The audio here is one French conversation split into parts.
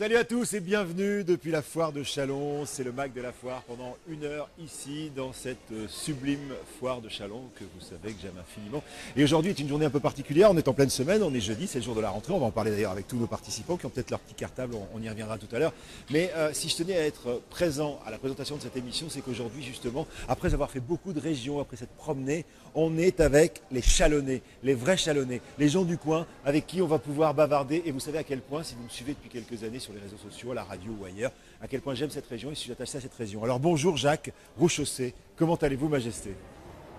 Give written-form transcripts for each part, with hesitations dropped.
Salut à tous et bienvenue depuis la foire de Châlons. C'est le Mac de la foire pendant 1 heure ici dans cette sublime foire de Châlons que vous savez que j'aime infiniment. Et aujourd'hui est une journée un peu particulière, on est en pleine semaine, on est jeudi, c'est le jour de la rentrée. On va en parler d'ailleurs avec tous nos participants qui ont peut-être leur petit cartable, on y reviendra tout à l'heure. Mais si je tenais à être présent à la présentation de cette émission, c'est qu'aujourd'hui justement, après avoir fait beaucoup de régions, après cette promenée, on est avec les Chalonnais, les vrais Chalonnais, les gens du coin avec qui on va pouvoir bavarder. Et vous savez à quel point, si vous me suivez depuis quelques années sur les réseaux sociaux, à la radio ou ailleurs, à quel point j'aime cette région et je suis attaché à cette région. Alors bonjour Jacques Rouchaussé, comment allez-vous Majesté?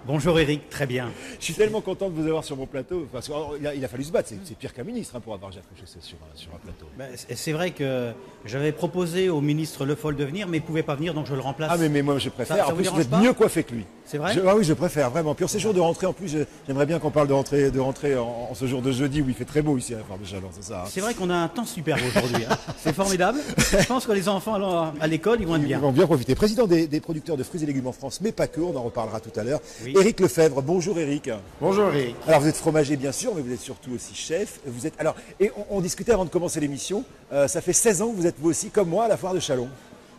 Bonjour Eric, très bien. Je suis tellement content de vous avoir sur mon plateau, parce qu'il a fallu se battre, c'est pire qu'un ministre pour avoir Jacques Rouchaussé sur un plateau. Ben, c'est vrai que j'avais proposé au ministre Le Foll de venir, mais il ne pouvait pas venir, donc je le remplace. Ah mais moi je préfère, Ça en plus vous vous êtes dérange mieux coiffé que lui. C'est vrai? Ah oui, je préfère, vraiment. Puis en ces jours de rentrée, en plus, j'aimerais bien qu'on parle de rentrée en ce jour de jeudi où il fait très beau ici à la foire de Châlons, c'est ça hein? C'est vrai qu'on a un temps superbe aujourd'hui, hein. C'est formidable. Je pense que les enfants à l'école, ils vont être bien. Ils vont bien profiter. Président des producteurs de fruits et légumes en France, mais pas que, on en reparlera tout à l'heure. Oui. Éric Lefebvre, bonjour Éric. Bonjour Eric. Alors vous êtes fromager bien sûr, mais vous êtes surtout aussi chef. Vous êtes alors et on discutait avant de commencer l'émission. Ça fait 16 ans que vous êtes vous aussi comme moi à la foire de Châlons.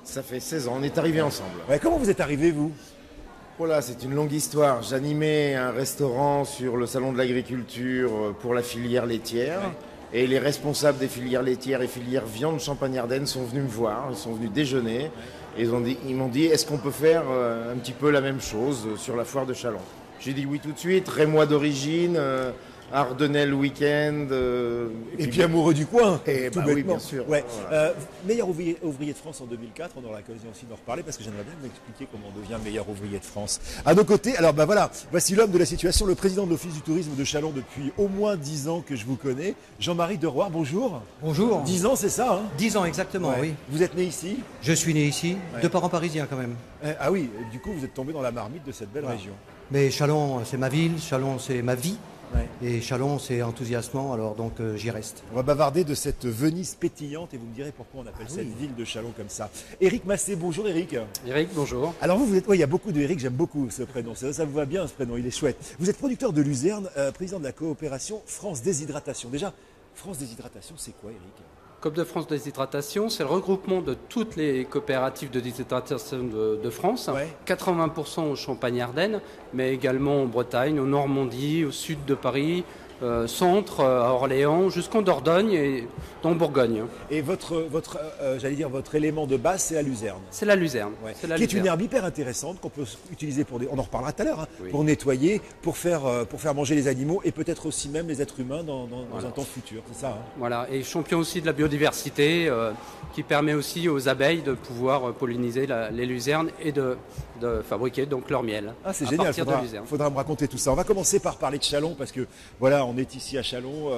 Ça fait 16 ans, on est arrivés ensemble. Ouais, comment vous êtes arrivé vous? Voilà, c'est une longue histoire. J'animais un restaurant sur le salon de l'agriculture pour la filière laitière. Ouais. Et les responsables des filières laitières et filières viande Champagne-Ardenne sont venus me voir, ils sont venus déjeuner. Et ils m'ont dit, est-ce qu'on peut faire un petit peu la même chose sur la foire de Châlons? J'ai dit oui tout de suite, Rémois d'origine, Ardennais le week-end. Et puis amoureux du coin. Et tout bah oui, bien sûr. Ouais. Voilà. Meilleur ouvrier de France en 2004, on aura l'occasion aussi d'en reparler parce que j'aimerais bien m'expliquer comment on devient meilleur ouvrier de France. À nos côtés, alors ben voilà, voici l'homme de la situation, le président de l'Office du tourisme de Châlons depuis au moins 10 ans que je vous connais, Jean-Marie Deroy, bonjour. Bonjour. 10 ans, c'est ça hein? 10 ans exactement, Ouais. oui. Vous êtes né ici? Je suis né ici, Ouais. de parents parisiens quand même. Ah oui, du coup vous êtes tombé dans la marmite de cette belle région. Mais Châlons, c'est ma ville, Châlons, c'est ma vie. Ouais. Et Châlons, c'est enthousiasmant, alors donc j'y reste. On va bavarder de cette Venise pétillante et vous me direz pourquoi on appelle cette ville de Châlons comme ça. Éric Massé, bonjour Éric. Eric, bonjour. Alors vous êtes, il y a beaucoup de Éric, j'aime beaucoup ce prénom, ça vous va bien ce prénom, il est chouette. Vous êtes producteur de Luzerne, président de la coopération France Déshydratation. Déjà, France Déshydratation, c'est quoi Éric? Coop de France Déshydratation, c'est le regroupement de toutes les coopératives de déshydratation de France. Ouais. 80% au Champagne-Ardenne, mais également en Bretagne, en Normandie, au sud de Paris, centre, à Orléans, jusqu'en Dordogne et dans Bourgogne. Et votre élément de base, c'est la Luzerne. C'est la Luzerne. Ouais. C'est la Qui est une Luzerne. herbe hyper intéressante qu'on peut utiliser on en reparlera tout à l'heure, hein, Oui. pour nettoyer, pour faire manger les animaux et peut-être aussi même les êtres humains dans Voilà. un temps futur, c'est ça hein? Voilà, et champion aussi de la biodiversité, qui permet aussi aux abeilles de pouvoir polliniser les luzernes et de fabriquer donc leur miel. Ah, c'est à génial, partir de luzerne. faudra me raconter tout ça. On va commencer par parler de Châlons parce que voilà, on est ici à Châlons,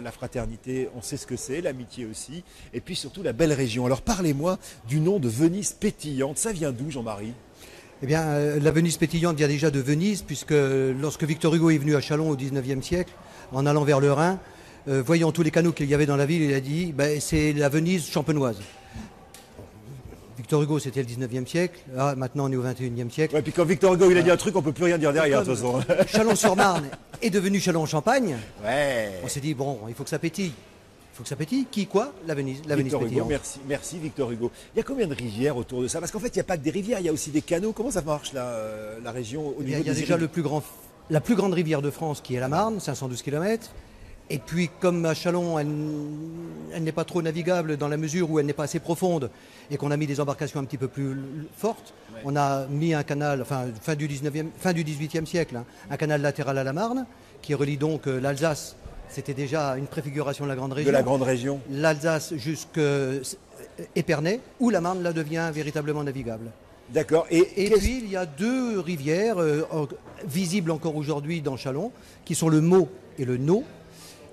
la fraternité, on sait ce que c'est, l'amitié aussi, et puis surtout la belle région. Alors parlez-moi du nom de Venise pétillante, ça vient d'où Jean-Marie? Eh bien, la Venise pétillante vient déjà de Venise, puisque lorsque Victor Hugo est venu à Châlons au XIXe siècle, en allant vers le Rhin, voyant tous les canaux qu'il y avait dans la ville, il a dit c'est la Venise champenoise. Victor Hugo, c'était le 19e siècle. Là, maintenant, on est au 21e siècle. Ouais, puis quand Victor Hugo il a dit un truc, on peut plus rien dire derrière de toute façon. Chalon-sur-Marne est devenu Châlons-en-Champagne. Ouais. On s'est dit, bon, il faut que ça pétille. Il faut que ça pétille. Qui, quoi? La Venise Victor Hugo, pétillante. merci Victor Hugo. Il y a combien de rivières autour de ça? Parce qu'en fait, il n'y a pas que des rivières, il y a aussi des canaux. Comment ça marche la région au Eh niveau bien, il y a des déjà irrigations la plus grande rivière de France qui est la Marne, 512 km. Et puis, comme à Châlons, elle n'est pas trop navigable dans la mesure où elle n'est pas assez profonde et qu'on a mis des embarcations un petit peu plus fortes, Ouais. on a mis un canal, fin du 18e siècle, hein, un canal latéral à la Marne qui relie donc l'Alsace. C'était déjà une préfiguration de la grande région. de la grande région. L'Alsace jusqu'à Épernay, où la Marne là devient véritablement navigable. D'accord. Et puis il y a deux rivières visibles encore aujourd'hui dans Châlons, qui sont le Meaux et le Nau.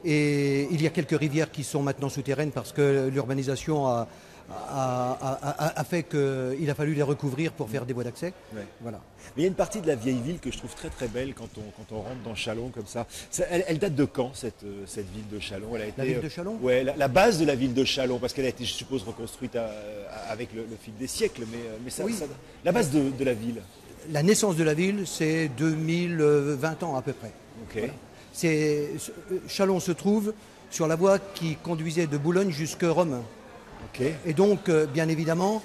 Et il y a quelques rivières qui sont maintenant souterraines parce que l'urbanisation a fait qu'il a fallu les recouvrir pour faire des voies d'accès. Ouais. Voilà. Mais il y a une partie de la vieille ville que je trouve très très belle quand on rentre dans Châlons comme ça. Elle date de quand cette ville de Châlons? Elle a été, La ville de Châlons ouais, la base de la ville de Châlons, parce qu'elle a été, je suppose, reconstruite avec le fil des siècles. Mais Oui. La base de la ville. La naissance de la ville, c'est 2020 ans à peu près. Ok. Voilà. Châlons se trouve sur la voie qui conduisait de Boulogne jusqu'à Rome. Ok. Et donc, bien évidemment,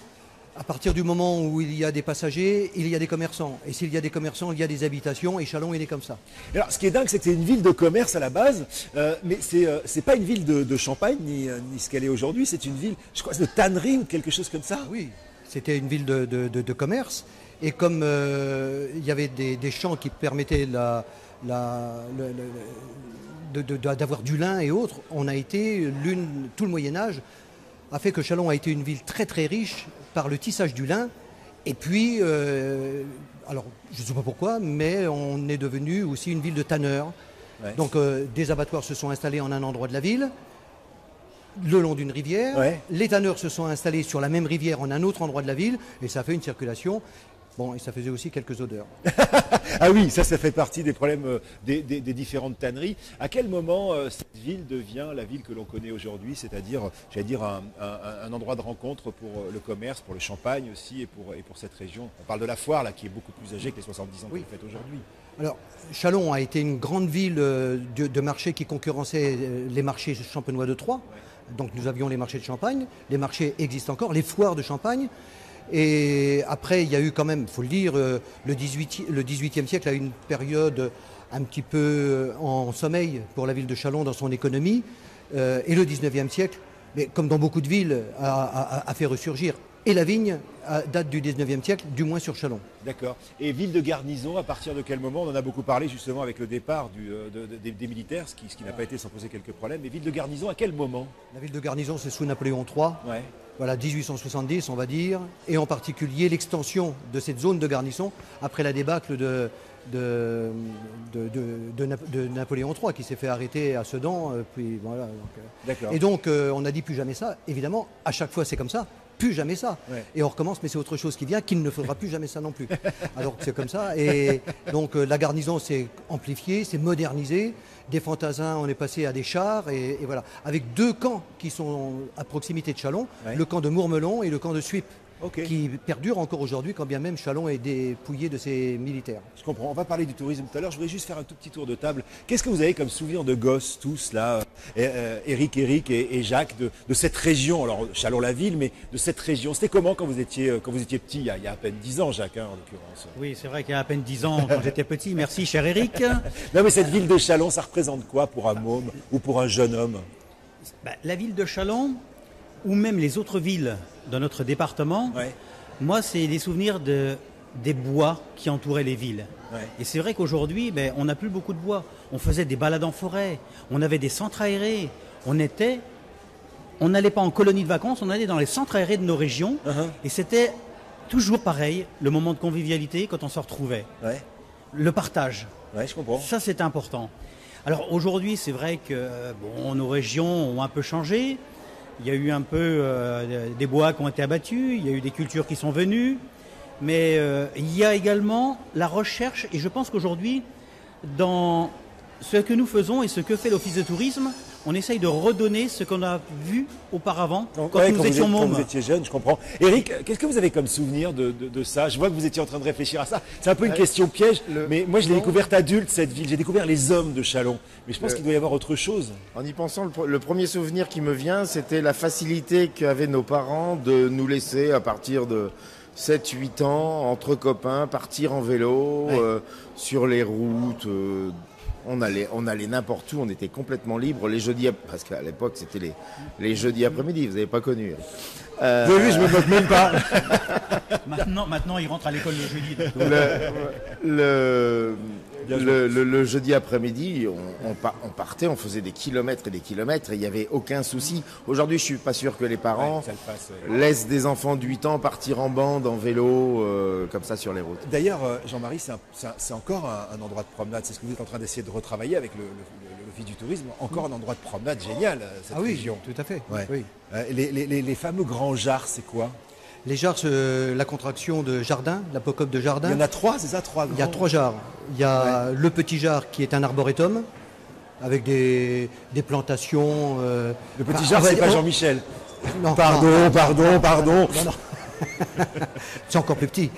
à partir du moment où il y a des passagers, il y a des commerçants. Et s'il y a des commerçants, il y a des habitations. Et Châlons est né comme ça. Et alors, ce qui est dingue, c'est que c'est une ville de commerce à la base, mais c'est pas une ville de champagne ni ce qu'elle est aujourd'hui. C'est une ville, je crois, de tannerie ou quelque chose comme ça. Oui, c'était une ville de commerce. Et comme il y avait des champs qui permettaient d'avoir du lin et autres, on a été tout le Moyen-Âge a fait que Châlons a été une ville très très riche par le tissage du lin. Et puis, alors je ne sais pas pourquoi, mais on est devenu aussi une ville de tanneurs. Ouais. Donc des abattoirs se sont installés en un endroit de la ville, le long d'une rivière. Ouais. Les tanneurs se sont installés sur la même rivière en un autre endroit de la ville. Et ça fait une circulation. Bon, et ça faisait aussi quelques odeurs. Ah oui, ça fait partie des problèmes des différentes tanneries. À quel moment cette ville devient la ville que l'on connaît aujourd'hui, c'est-à-dire, j'allais dire, un endroit de rencontre pour le commerce, pour le champagne aussi et pour cette région. On parle de la foire, là, qui est beaucoup plus âgée que les 70 ans que vous faites aujourd'hui. Alors, Châlons a été une grande ville de marché qui concurrençait les marchés champenois de Troyes. Donc nous avions les marchés de Champagne, les marchés existent encore, les foires de Champagne. Et après, il y a eu quand même, il faut le dire, le 18e siècle a eu une période un petit peu en sommeil pour la ville de Châlons dans son économie. Et le 19e siècle, mais comme dans beaucoup de villes, a fait ressurgir. Et la vigne date du 19e siècle, du moins sur Châlons. D'accord. Et ville de garnison, à partir de quel moment? On en a beaucoup parlé justement avec le départ des militaires, ce qui n'a pas été sans poser quelques problèmes. Mais ville de garnison, à quel moment? La ville de garnison, c'est sous Napoléon III. Ouais. Voilà, 1870, on va dire. Et en particulier l'extension de cette zone de garnison après la débâcle de Napoléon III qui s'est fait arrêter à Sedan. Puis voilà. D'accord. Et donc, on a dit plus jamais ça. Évidemment, à chaque fois, c'est comme ça. Plus jamais ça. Ouais. Et on recommence, mais c'est autre chose qui vient, qu'il ne faudra plus jamais ça non plus. Alors c'est comme ça. Et donc la garnison s'est amplifiée, s'est modernisée. Des fantassins, on est passé à des chars. Et voilà. Avec deux camps qui sont à proximité de Châlons, Ouais. le camp de Mourmelon et le camp de Suippes. Ok. Qui perdure encore aujourd'hui, quand bien même Châlons est dépouillé de ses militaires. Je comprends. On va parler du tourisme tout à l'heure. Je voudrais juste faire un tout petit tour de table. Qu'est-ce que vous avez comme souvenir de gosses, tous là, Eric et Jacques, de cette région? Alors, Châlons-la-Ville, mais de cette région. C'était comment quand vous étiez petit, il y a à peine 10 ans, Jacques, hein, en l'occurrence. Oui, c'est vrai qu'il y a à peine 10 ans, quand j'étais petit. Merci, cher Eric. Non, mais cette ville de Châlons, ça représente quoi pour un môme ou pour un jeune homme? La ville de Châlons, ou même les autres villes de notre département, Ouais. moi, c'est des souvenirs des bois qui entouraient les villes. Ouais. Et c'est vrai qu'aujourd'hui, on n'a plus beaucoup de bois. On faisait des balades en forêt, on avait des centres aérés. On n'allait pas en colonie de vacances, on allait dans les centres aérés de nos régions. Uh-huh. Et c'était toujours pareil, le moment de convivialité quand on se retrouvait. Ouais. Le partage, Ouais, je comprends. ça c'est important. Alors aujourd'hui, c'est vrai que nos régions ont un peu changé. Il y a eu un peu des bois qui ont été abattus, il y a eu des cultures qui sont venues, mais il y a également la recherche, et je pense qu'aujourd'hui, dans ce que nous faisons et ce que fait l'Office de tourisme, on essaye de redonner ce qu'on a vu auparavant quand Ouais, nous étions quand mômes. vous étiez jeune, je comprends. Eric, qu'est-ce que vous avez comme souvenir de ça? Je vois que vous étiez en train de réfléchir à ça. C'est un peu une question piège, mais moi je l'ai découverte adulte, cette ville. J'ai découvert les hommes de Châlons. Mais je pense qu'il doit y avoir autre chose. En y pensant, le premier souvenir qui me vient, c'était la facilité qu'avaient nos parents de nous laisser à partir de 7-8 ans, entre copains, partir en vélo, sur les routes. On allait n'importe où, on était complètement libre. Les jeudis, parce qu'à l'époque c'était les jeudis après-midi, vous n'avez pas connu. Vous avez vu, je me moque même pas. Maintenant, il rentre à l'école le jeudi. Le jeudi après-midi, on partait, on faisait des kilomètres et des kilomètres et il n'y avait aucun souci. Aujourd'hui, je suis pas sûr que les parents Ouais, ça le fasse, laissent des enfants de 8 ans partir en bande, en vélo, comme ça sur les routes. D'ailleurs, Jean-Marie, c'est encore un endroit de promenade. C'est ce que vous êtes en train d'essayer de retravailler avec l'Office du tourisme. Encore un endroit de promenade génial, cette région. tout à fait. Ouais. Oui. Les fameux grands jarres, c'est quoi? Les jarres, c'est la contraction de jardin, l'apocope de jardin. Il y en a 3, c'est ça, 3 grands? Il y a 3 jarres. Il y a le petit jarre qui est un arboretum avec des plantations. Le petit jarre, c'est pas Jean-Michel. Non, Pardon. non. C'est encore plus petit.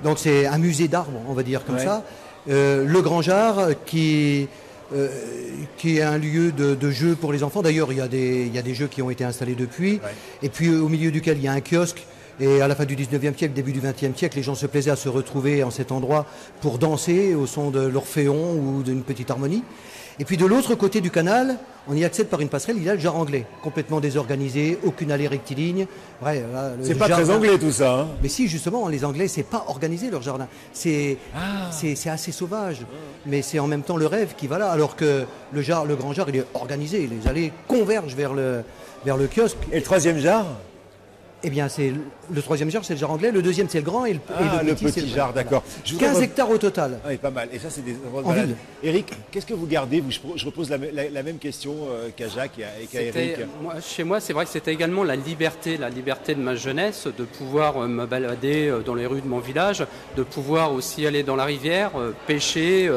Donc c'est un musée d'arbres, on va dire comme ça. Le grand jarre qui qui est un lieu de jeu pour les enfants. D'ailleurs, il y a des jeux qui ont été installés depuis. Ouais. Et puis au milieu duquel il y a un kiosque. Et à la fin du 19e siècle, début du 20e siècle, les gens se plaisaient à se retrouver en cet endroit pour danser au son de l'orphéon ou d'une petite harmonie. Et puis de l'autre côté du canal, on y accède par une passerelle, il y a le jardin anglais, complètement désorganisé, aucune allée rectiligne. Ouais, là, C'est pas très anglais tout ça. Hein. Mais si, justement, les Anglais, c'est pas organisé leur jardin. C'est assez sauvage, mais c'est en même temps le rêve qui va là. Alors que le grand jardin, il est organisé. Les allées convergent vers le kiosque. Et le troisième jardin? Eh bien, c'est le troisième jardin, c'est le jardin anglais. Le deuxième, c'est le grand. Et le petit jardin, d'accord. 15 hectares au total. Ah, pas mal. Et ça, c'est des endroits de En balade. ville. Eric, qu'est-ce que vous gardez? Je repose la même question qu'à Jacques et qu'à Eric. Chez moi, c'est vrai que c'était également la liberté de ma jeunesse, de pouvoir me balader dans les rues de mon village, de pouvoir aussi aller dans la rivière, pêcher,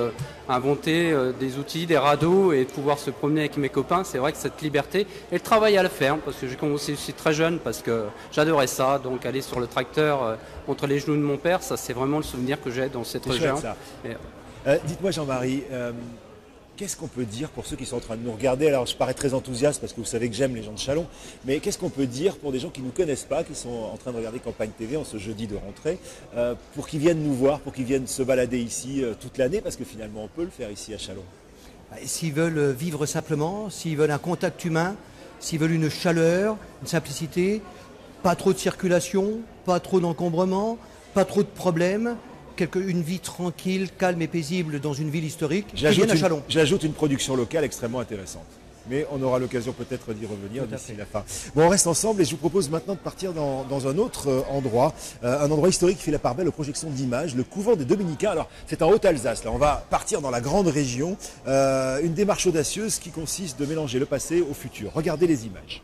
inventer des outils, des radeaux et de pouvoir se promener avec mes copains. C'est vrai que cette liberté et le travail à la ferme, parce que j'ai commencé aussi très jeune, parce que j'adorais ça. Donc aller sur le tracteur entre les genoux de mon père, ça c'est vraiment le souvenir que j'ai dans cette région. Dites-moi Jean-Marie, qu'est-ce qu'on peut dire pour ceux qui sont en train de nous regarder? Alors je parais très enthousiaste parce que vous savez que j'aime les gens de Châlons, mais qu'est-ce qu'on peut dire pour des gens qui ne nous connaissent pas, qui sont en train de regarder Campagne TV en ce jeudi de rentrée, pour qu'ils viennent nous voir, pour qu'ils viennent se balader ici toute l'année, parce que finalement on peut le faire ici à Châlons. S'ils veulent vivre simplement, s'ils veulent un contact humain, s'ils veulent une chaleur, une simplicité, pas trop de circulation, pas trop d'encombrement, pas trop de problèmes, une vie tranquille, calme et paisible dans une ville historique, qui viennent à Châlons. J'ajoute une production locale extrêmement intéressante. Mais on aura l'occasion peut-être d'y revenir d'ici la fin. Bon, on reste ensemble et je vous propose maintenant de partir dans un autre endroit, un endroit historique qui fait la part belle aux projections d'images, le couvent des Dominicains. Alors, c'est en Haute-Alsace. Là, on va partir dans la grande région, une démarche audacieuse qui consiste de mélanger le passé au futur. Regardez les images.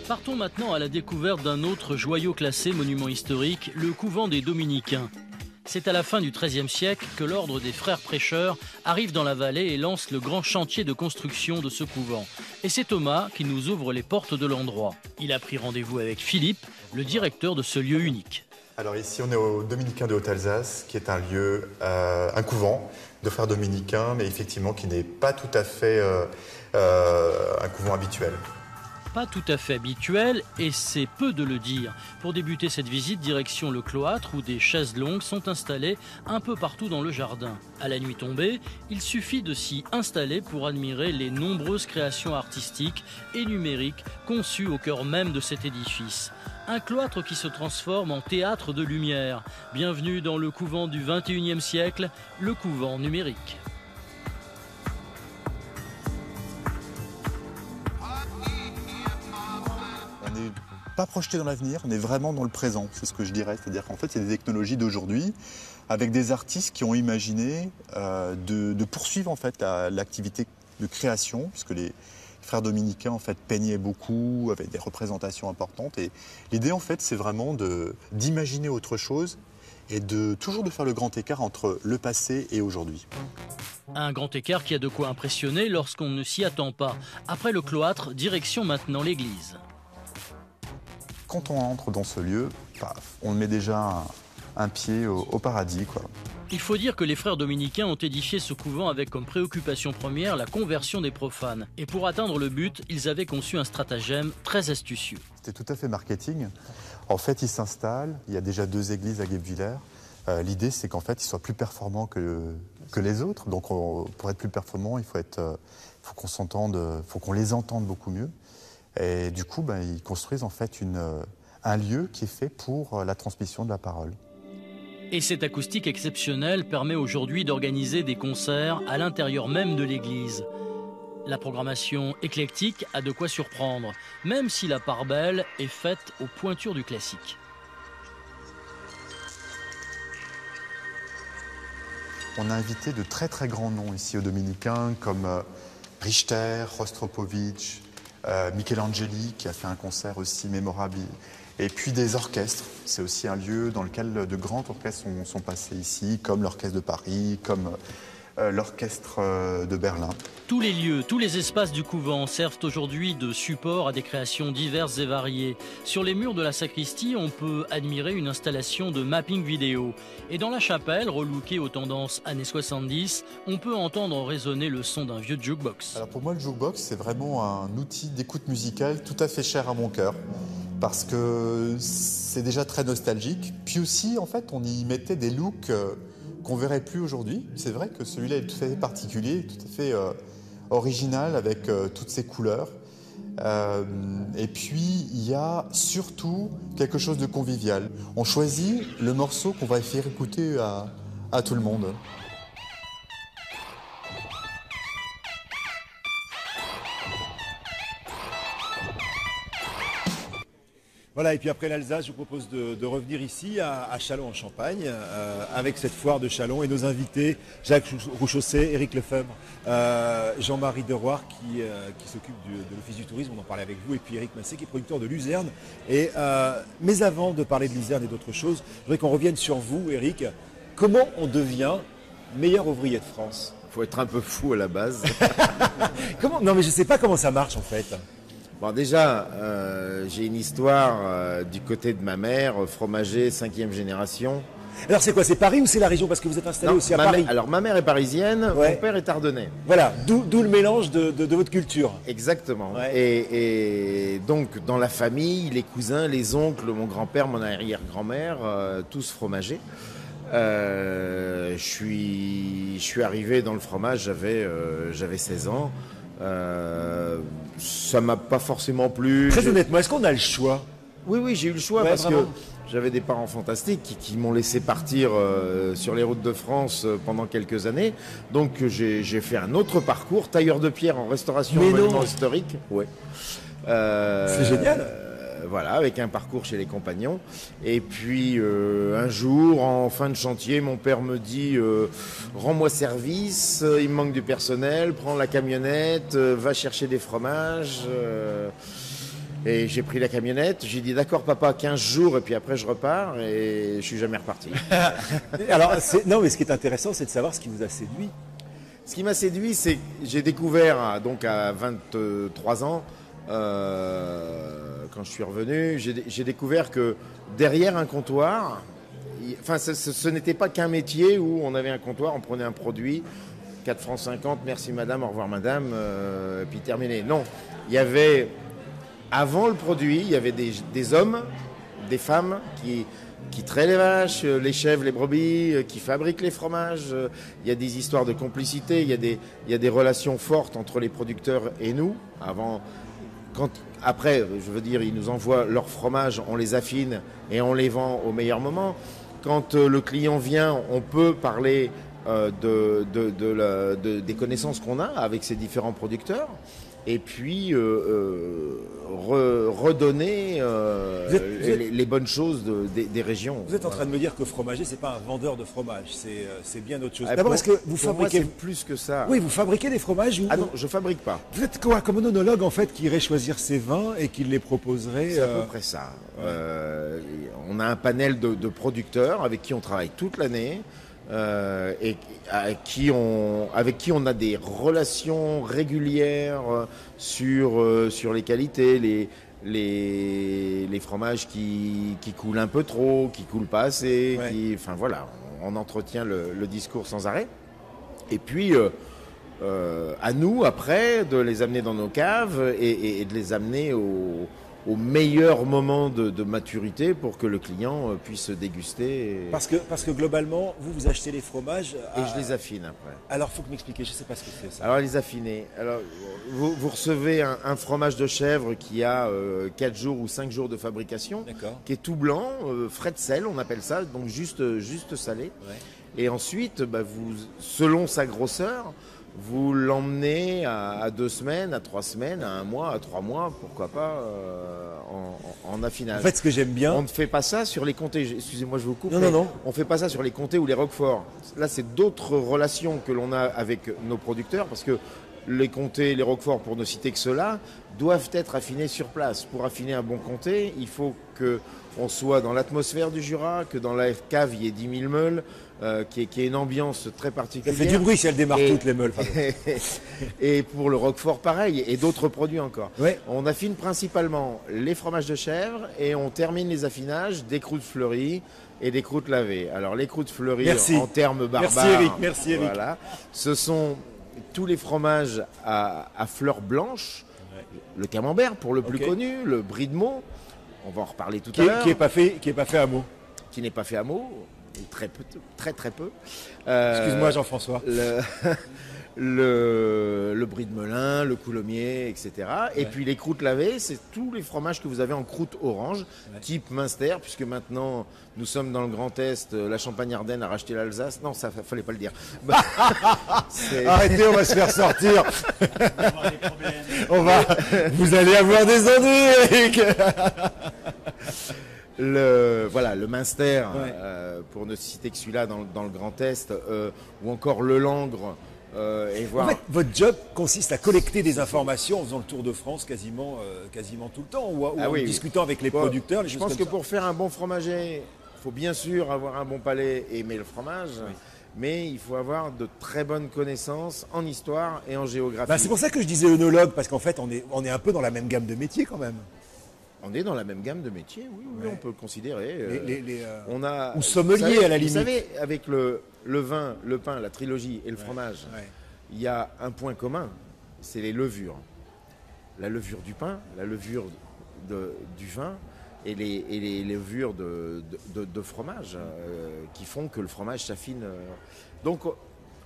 Partons maintenant à la découverte d'un autre joyau classé monument historique, le couvent des Dominicains. C'est à la fin du XIIIe siècle que l'ordre des frères prêcheurs arrive dans la vallée et lance le grand chantier de construction de ce couvent. Et c'est Thomas qui nous ouvre les portes de l'endroit. Il a pris rendez-vous avec Philippe, le directeur de ce lieu unique. Alors ici on est aux Dominicains de Haute-Alsace, qui est un lieu, un couvent de frères dominicains, mais effectivement qui n'est pas tout à fait un couvent habituel. Pas tout à fait habituel, et c'est peu de le dire. Pour débuter cette visite, direction le cloître où des chaises longues sont installées un peu partout dans le jardin. À la nuit tombée, il suffit de s'y installer pour admirer les nombreuses créations artistiques et numériques conçues au cœur même de cet édifice. Un cloître qui se transforme en théâtre de lumière. Bienvenue dans le couvent du XXIe siècle, le couvent numérique. Pas projeté dans l'avenir, on est vraiment dans le présent, c'est ce que je dirais. C'est-à-dire qu'en fait, c'est des technologies d'aujourd'hui avec des artistes qui ont imaginé de poursuivre en fait l'activité de création, puisque les frères dominicains en fait peignaient beaucoup, avec des représentations importantes. Et l'idée en fait, c'est vraiment d'imaginer autre chose et toujours de faire le grand écart entre le passé et aujourd'hui. Un grand écart qui a de quoi impressionner lorsqu'on ne s'y attend pas. Après le cloître, direction maintenant l'église. Quand on entre dans ce lieu, on met déjà un pied au paradis, quoi. Il faut dire que les frères dominicains ont édifié ce couvent avec comme préoccupation première la conversion des profanes. Et pour atteindre le but, ils avaient conçu un stratagème très astucieux. C'était tout à fait marketing. En fait, ils s'installent, il y a déjà 2 églises à Guebwiller. L'idée, c'est qu'en fait, ils soient plus performants que les autres. Donc, pour être plus performant, il faut qu'on s'entende, faut qu'on les entende beaucoup mieux. Et du coup, ils construisent en fait un lieu qui est fait pour la transmission de la parole. Et cette acoustique exceptionnelle permet aujourd'hui d'organiser des concerts à l'intérieur même de l'église. La programmation éclectique a de quoi surprendre, même si la part belle est faite aux pointures du classique. On a invité de très très grands noms ici aux Dominicains, comme Richter, Rostropovitch, Michelangeli qui a fait un concert aussi mémorable, et puis des orchestres. C'est aussi un lieu dans lequel de grands orchestres sont passés ici, comme l'Orchestre de Paris, comme l'orchestre de Berlin. Tous les lieux, tous les espaces du couvent servent aujourd'hui de support à des créations diverses et variées. Sur les murs de la sacristie, on peut admirer une installation de mapping vidéo. Et dans la chapelle, relookée aux tendances années 70, on peut entendre résonner le son d'un vieux jukebox. Alors pour moi, le jukebox, c'est vraiment un outil d'écoute musicale tout à fait cher à mon cœur. Parce que c'est déjà très nostalgique. Puis aussi, en fait, on y mettait des looks qu'on ne verrait plus aujourd'hui. C'est vrai que celui-là est tout à fait particulier, tout à fait original avec toutes ces couleurs. Et puis, il y a surtout quelque chose de convivial. On choisit le morceau qu'on va faire écouter à tout le monde. Voilà, et puis après l'Alsace, je vous propose de revenir ici à Châlons en Champagne avec cette foire de Châlons et nos invités Jacques Rouchosset, Éric Lefebvre, Jean-Marie Deroire qui s'occupe de l'Office du tourisme, on en parlait avec vous, et puis Éric Massé qui est producteur de Luzerne. Mais avant de parler de Luzerne et d'autres choses, je voudrais qu'on revienne sur vous, Éric. Comment on devient meilleur ouvrier de France? Il faut être un peu fou à la base. Non mais je ne sais pas comment ça marche en fait. Bon, déjà, j'ai une histoire du côté de ma mère, fromager 5e génération. Alors c'est quoi? C'est Paris ou c'est la région? Parce que vous êtes installé aussi à Paris. Alors ma mère est parisienne, Ouais. mon père est ardennais. Voilà, d'où le mélange de votre culture. Exactement. Ouais. Et donc dans la famille, les cousins, les oncles, mon grand-père, mon arrière-grand-mère, tous fromagers. Je suis arrivé dans le fromage, j'avais 16 ans. Ça m'a pas forcément plu. Très honnêtement, est-ce qu'on a le choix? Oui, j'ai eu le choix Ouais, parce vraiment. que j'avais des parents fantastiques qui m'ont laissé partir sur les routes de France pendant quelques années. Donc j'ai fait un autre parcours, tailleur de pierre en restauration Mais monument non. historique. Ouais. C'est génial. Voilà, avec un parcours chez les compagnons. Et puis un jour, en fin de chantier, mon père me dit rends-moi service, il me manque du personnel, prends la camionnette, va chercher des fromages. Et j'ai pris la camionnette, j'ai dit d'accord papa, 15 jours et puis après je repars et je suis jamais reparti. Alors, non, mais ce qui est intéressant, c'est de savoir ce qui vous a séduit. Ce qui m'a séduit, c'est que j'ai découvert donc à 23 ans, quand je suis revenu, j'ai découvert que derrière un comptoir, ce n'était pas qu'un métier où on avait un comptoir, on prenait un produit, 4 francs 50, merci madame, au revoir madame, puis terminé. Non, il y avait, avant le produit, il y avait des hommes, des femmes qui traient les vaches, les chèvres, les brebis, qui fabriquent les fromages. Il y a des histoires de complicité, il y a des relations fortes entre les producteurs et nous. Après, je veux dire, ils nous envoient leurs fromages, on les affine et on les vend au meilleur moment. Quand le client vient, on peut parler des connaissances qu'on a avec ces différents producteurs. Et puis redonner les bonnes choses des régions. Vous êtes en train de me dire que fromager, c'est pas un vendeur de fromage, c'est bien autre chose. Ah, D'abord, est-ce que vous pour moi, fabriquez... c'est plus que ça. Oui, vous fabriquez des fromages ou... Ah non, je fabrique pas. Vous êtes quoi, comme un onologue en fait, qui irait choisir ses vins et qui les proposerait C'est à peu près ça. On a un panel de producteurs avec qui on travaille toute l'année. Et avec qui on a des relations régulières sur les qualités, les fromages qui coulent un peu trop, qui coulent pas assez, Ouais. enfin voilà, on entretient le discours sans arrêt. Et puis à nous après de les amener dans nos caves et de les amener au meilleur moment de maturité pour que le client puisse déguster. Parce que globalement, vous achetez les fromages... Et je les affine après. Alors, il faut que m'expliquer, je ne sais pas ce que c'est ça. Alors, les affiner. Alors, vous recevez un fromage de chèvre qui a 4 jours ou 5 jours de fabrication, D'accord. qui est tout blanc, frais de sel, on appelle ça, donc juste salé. Ouais. Et ensuite, selon sa grosseur, vous l'emmenez à 2 semaines, à 3 semaines, à 1 mois, à 3 mois, pourquoi pas, en affinage. En fait, ce que j'aime bien... On ne fait pas ça sur les comtés. Excusez-moi, je vous coupe. Non, mais non. On ne fait pas ça sur les comtés ou les roqueforts. Là, c'est d'autres relations que l'on a avec nos producteurs parce que les comtés, les roqueforts, pour ne citer que ceux-là, doivent être affinés sur place. Pour affiner un bon comté, il faut qu'on soit dans l'atmosphère du Jura, que dans la cave, il y ait 10 000 meules, qui est une ambiance très Ça particulière. fait du bruit si elle démarre Et- toutes les meules. Et pour le Roquefort, pareil, et d'autres produits encore. Ouais. On affine principalement les fromages de chèvre et on termine les affinages des croûtes fleuries et des croûtes lavées. Alors les croûtes fleuries, Merci. en termes barbares, Merci, Eric. Merci, Eric. Voilà, ce sont tous les fromages à fleurs blanches, le camembert pour le plus Ok. connu, le brie de Meaux, on va en reparler tout Qui à l'heure, n'est pas fait à mots. qui n'est pas fait à Meaux, ou très peu, très peu. Excuse-moi, Jean-François. Le brie de Melun, le coulommiers, etc. Et puis les croûtes lavées, c'est tous les fromages que vous avez en croûte orange, type Münster, puisque maintenant nous sommes dans le Grand Est, la Champagne-Ardenne a racheté l'Alsace. Non, ça fallait pas le dire. Arrêtez, on va se faire sortir. Vous allez avoir des ennuis, Eric. Le Münster, Ouais. pour ne citer que celui-là dans le Grand Est, ou encore le Langre, et En voir. fait, votre job consiste à collecter des informations en faisant le tour de France quasiment tout le temps, ou Ah en oui, discutant avec les Bon, producteurs. Les je choses pense comme que ça. pour faire un bon fromager, il faut bien sûr avoir un bon palais et aimer le fromage, mais il faut avoir de très bonnes connaissances en histoire et en géographie. Bah, c'est pour ça que je disais œnologue, parce qu'en fait, on est un peu dans la même gamme de métiers quand même. On est dans la même gamme de métiers, oui, Ouais. on peut le considérer. On ou a, vous sommelier, savez- à la limite. Vous savez, avec le vin, le pain, la trilogie et le fromage, Ouais. il y a un point commun, c'est les levures. La levure du pain, la levure du vin et les levures de fromage qui font que le fromage s'affine. Donc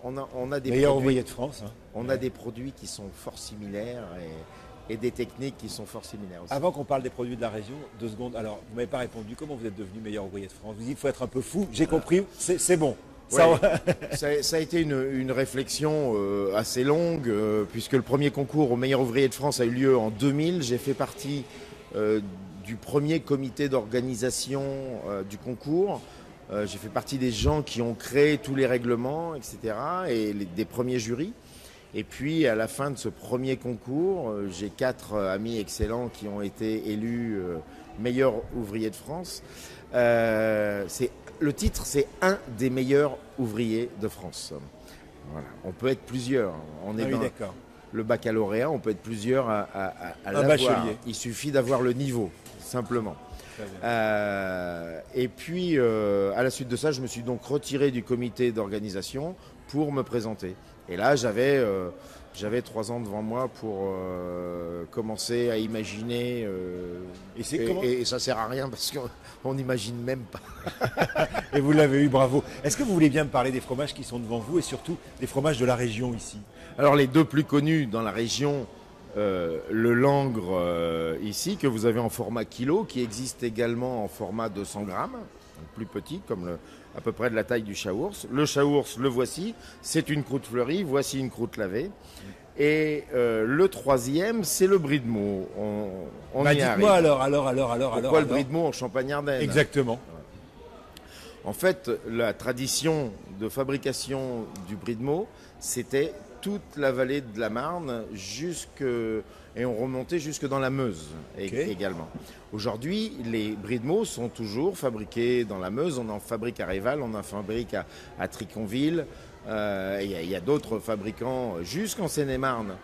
on a des Meilleur produits, ouvrier de France. Hein. on a des produits qui sont fort similaires et des techniques qui sont fort similaires aussi. Avant qu'on parle des produits de la région, 2 secondes. Alors, vous m'avez pas répondu. Comment vous êtes devenu meilleur ouvrier de France? Vous dites qu'il faut être un peu fou. J'ai compris. C'est bon. Ouais, ça a été une réflexion assez longue, puisque le premier concours au meilleur ouvrier de France a eu lieu en 2000. J'ai fait partie du premier comité d'organisation du concours. J'ai fait partie des gens qui ont créé tous les règlements, etc., et des premiers jurys. Et puis, à la fin de ce premier concours, j'ai 4 amis excellents qui ont été élus meilleurs ouvriers de France. Le titre, c'est un des meilleurs ouvriers de France. Voilà. On peut être plusieurs. On est Ah oui, dans d'accord. le baccalauréat, on peut être plusieurs à l'avoir. bachelier. Il suffit d'avoir le niveau, simplement. Très bien. Et puis, à la suite de ça, je me suis donc retiré du comité d'organisation pour me présenter. Et là, j'avais 3 ans devant moi pour commencer à imaginer. Et c'est comment et ça sert à rien parce qu'on n'imagine même pas. Et vous l'avez eu, bravo. Est-ce que vous voulez bien me parler des fromages qui sont devant vous et surtout des fromages de la région ici? Alors, les deux plus connus dans la région, le Langre ici, que vous avez en format kilo, qui existe également en format 200 grammes, donc plus petit, comme à peu près de la taille du chaours. Le chaours, le voici, c'est une croûte fleurie, voici une croûte lavée. Et le troisième, c'est le brie de Meaux. On Bah, y arrive. dites-moi alors. Pourquoi le brie de Meaux en Champagne-Ardenne? Exactement. En fait, la tradition de fabrication du brie de Meaux, c'était toute la vallée de la Marne, et on remontait jusque dans la Meuse également. Aujourd'hui, les brie de Meaux sont toujours fabriqués dans la Meuse. On en fabrique à Réval, on en fabrique à Triconville. Il y a d'autres fabricants jusqu'en Seine-et-Marne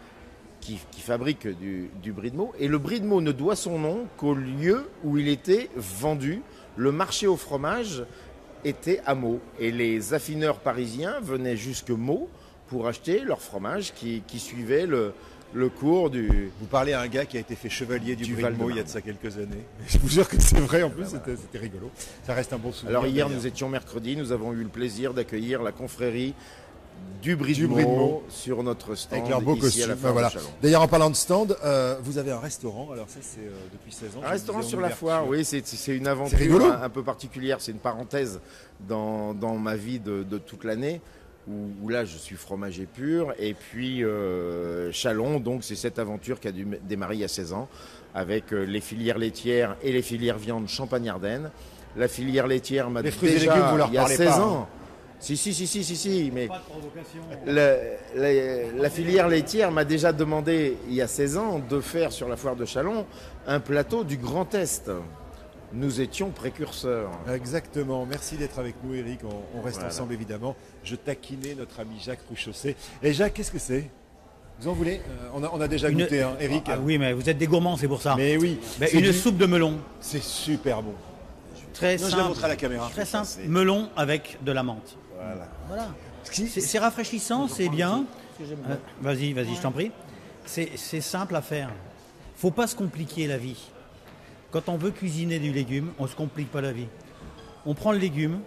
qui fabriquent du brie de Meaux. Et le brie de Meaux ne doit son nom qu'au lieu où il était vendu. Le marché au fromage était à Meaux. Et les affineurs parisiens venaient jusque Meaux pour acheter leur fromage qui suivait le cours du... Vous parlez à un gars qui a été fait chevalier du brie de Val-de-Marne. Meaux il y a de ça quelques années. Je vous jure que c'est vrai, en plus, c'était rigolo. Ça reste un bon souvenir. Alors hier, d'ailleurs. nous étions mercredi, nous avons eu le plaisir d'accueillir la confrérie du brie Du de Brie de Meaux. Meaux sur notre stand Avec leurs beaux ici à la costumes. foire Voilà. de Chalon. D'ailleurs, en parlant de stand, vous avez un restaurant. Alors ça, c'est depuis 16 ans. Un je restaurant le disais sur en la ouverture. foire, oui, c'est une aventure rigolo. un peu particulière, c'est une parenthèse dans ma vie de toute l'année, où là je suis fromager pur, et puis Chalon, donc c'est cette aventure qui a dû démarrer il y a 16 ans, avec les filières laitières et les filières viande Champagne-Ardenne. La filière laitière m'a Les fruits et déjà, légumes, vous leur il y a parlez 16 pas, ans, hein. Si, mais Pas de provocation. la filière laitière m'a déjà demandé, il y a 16 ans, de faire sur la foire de Chalon un plateau du Grand Est. nous étions précurseurs. Exactement. Merci d'être avec nous, Eric. On reste Voilà. ensemble, évidemment. Je taquinais notre ami Jacques Ruchaussé. Et Jacques, qu'est-ce que c'est? Vous en voulez? On a déjà goûté, hein, Eric. Ah oui, mais vous êtes des gourmands, c'est pour ça. Mais oui. Ben, c'est une soupe de melon. C'est super bon. Très Non, je la simple. montre à la caméra. Très simple. C'est- Melon avec de la menthe. Voilà. Voilà. Ce qui- C'est rafraîchissant, c'est bien. Vas-y, je t'en prie. C'est simple à faire. Faut pas se compliquer la vie. Quand on veut cuisiner du légume, on ne se complique pas la vie. On prend le légume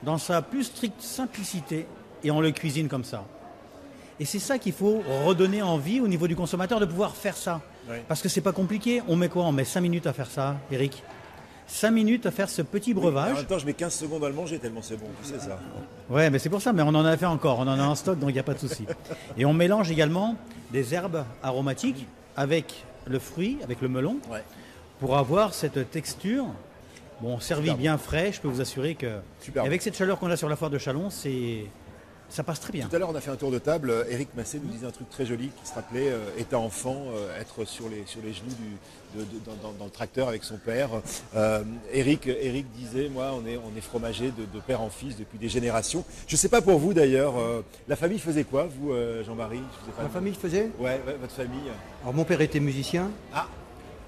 dans sa plus stricte simplicité et on le cuisine comme ça. Et c'est ça qu'il faut redonner envie au niveau du consommateur de pouvoir faire ça. Ouais. Parce que c'est pas compliqué. On met quoi? On met 5 minutes à faire ça, Eric. 5 minutes à faire ce petit En breuvage. même temps, je mets 15 secondes à le manger tellement c'est bon. Tu sais ça. Ouais, mais c'est pour ça, mais on en a fait encore, on en a en stock, donc il n'y a pas de souci. Et on mélange également des herbes aromatiques avec le fruit, avec le melon, Ouais. pour avoir cette texture. Bon, servi Super bon. bien frais, je peux vous assurer que Super avec cette chaleur qu'on a sur la foire de Chalon, ça passe très bien. Tout à l'heure, on a fait un tour de table. Eric Massé nous disait un truc très joli qui se rappelait, étant enfant, être sur les genoux dans le tracteur avec son père. Eric disait, moi, on est fromager de père en fils depuis des générations. Je ne sais pas pour vous d'ailleurs, la famille faisait quoi, vous, Jean-Marie? Je sais pas. Ma famille faisait. Ouais, votre famille. Alors mon père était musicien. Ah.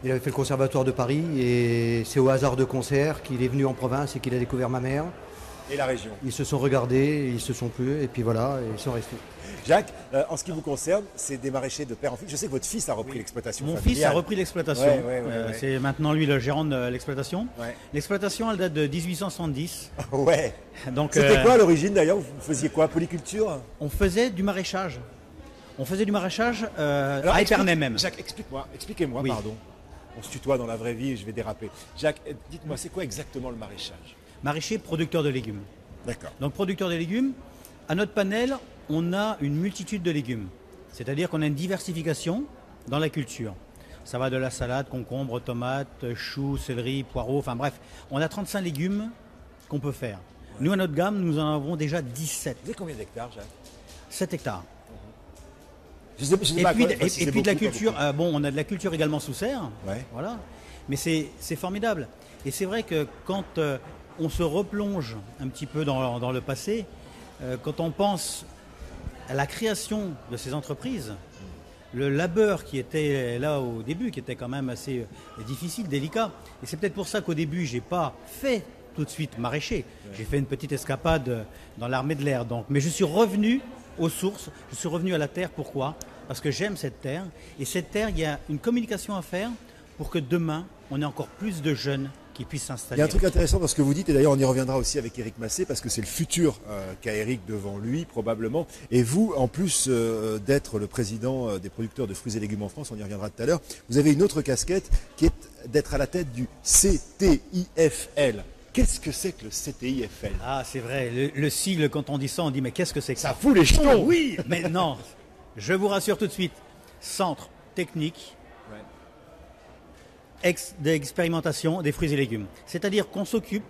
Il avait fait le conservatoire de Paris et c'est au hasard de concert qu'il est venu en province et qu'il a découvert ma mère. Et la région. Ils se sont regardés, ils se sont plu et puis voilà, et ils sont restés. Jacques, en ce qui vous concerne, c'est des maraîchers de père en fils. Je sais que votre fils a repris l'exploitation Mon familiale. fils a repris l'exploitation. Ouais. C'est maintenant lui le gérant de l'exploitation. Ouais. L'exploitation, elle date de 1870. Ouais. Donc, C'était quoi à l'origine d'ailleurs? Vous faisiez quoi? Polyculture? on faisait du maraîchage. On faisait du maraîchage Alors, à Épernay même. Jacques, expliquez-moi, Oui. pardon. On se tutoie dans la vraie vie et je vais déraper. Jacques, dites-moi, c'est quoi exactement le maraîchage? Maraîcher, producteur de légumes. D'accord. Donc producteur de légumes, à notre panel, on a une multitude de légumes. C'est-à-dire qu'on a une diversification dans la culture. Ça va de la salade, concombre, tomates, choux, céleri, poireaux, enfin bref. On a 35 légumes qu'on peut faire. Nous, à notre gamme, nous en avons déjà 17. Vous avez combien d'hectares, Jacques? 7 hectares. Je sais Et pas, puis, quoi, si c'est de la beaucoup, pas culture, beaucoup. bon, on a de la culture également sous serre. Ouais. Voilà. Mais c'est formidable. Et c'est vrai que quand on se replonge un petit peu dans le passé, quand on pense à la création de ces entreprises, le labeur qui était là au début, qui était quand même assez difficile, délicat. Et c'est peut-être pour ça qu'au début, j'ai pas fait tout de suite maraîcher. J'ai fait une petite escapade dans l'armée de l'air. Donc, mais je suis revenu aux sources, je suis revenu à la terre. Pourquoi? Parce que j'aime cette terre. Et cette terre, il y a une communication à faire pour que demain, on ait encore plus de jeunes qui puissent Il s'installer. y a un truc intéressant dans ce que vous dites, et d'ailleurs on y reviendra aussi avec Eric Massé, parce que c'est le futur qu'a Eric devant lui, probablement. Et vous, en plus d'être le président des producteurs de fruits et légumes en France, on y reviendra tout à l'heure, vous avez une autre casquette qui est d'être à la tête du CTIFL. Qu'est-ce que c'est que le CTIFL? Ah, c'est vrai. Le sigle, quand on dit ça, on dit mais qu'est-ce que c'est que Ça fout les jetons! Oui, mais non. Je vous rassure tout de suite. Centre technique d'expérimentation des fruits et légumes. C'est-à-dire qu'on s'occupe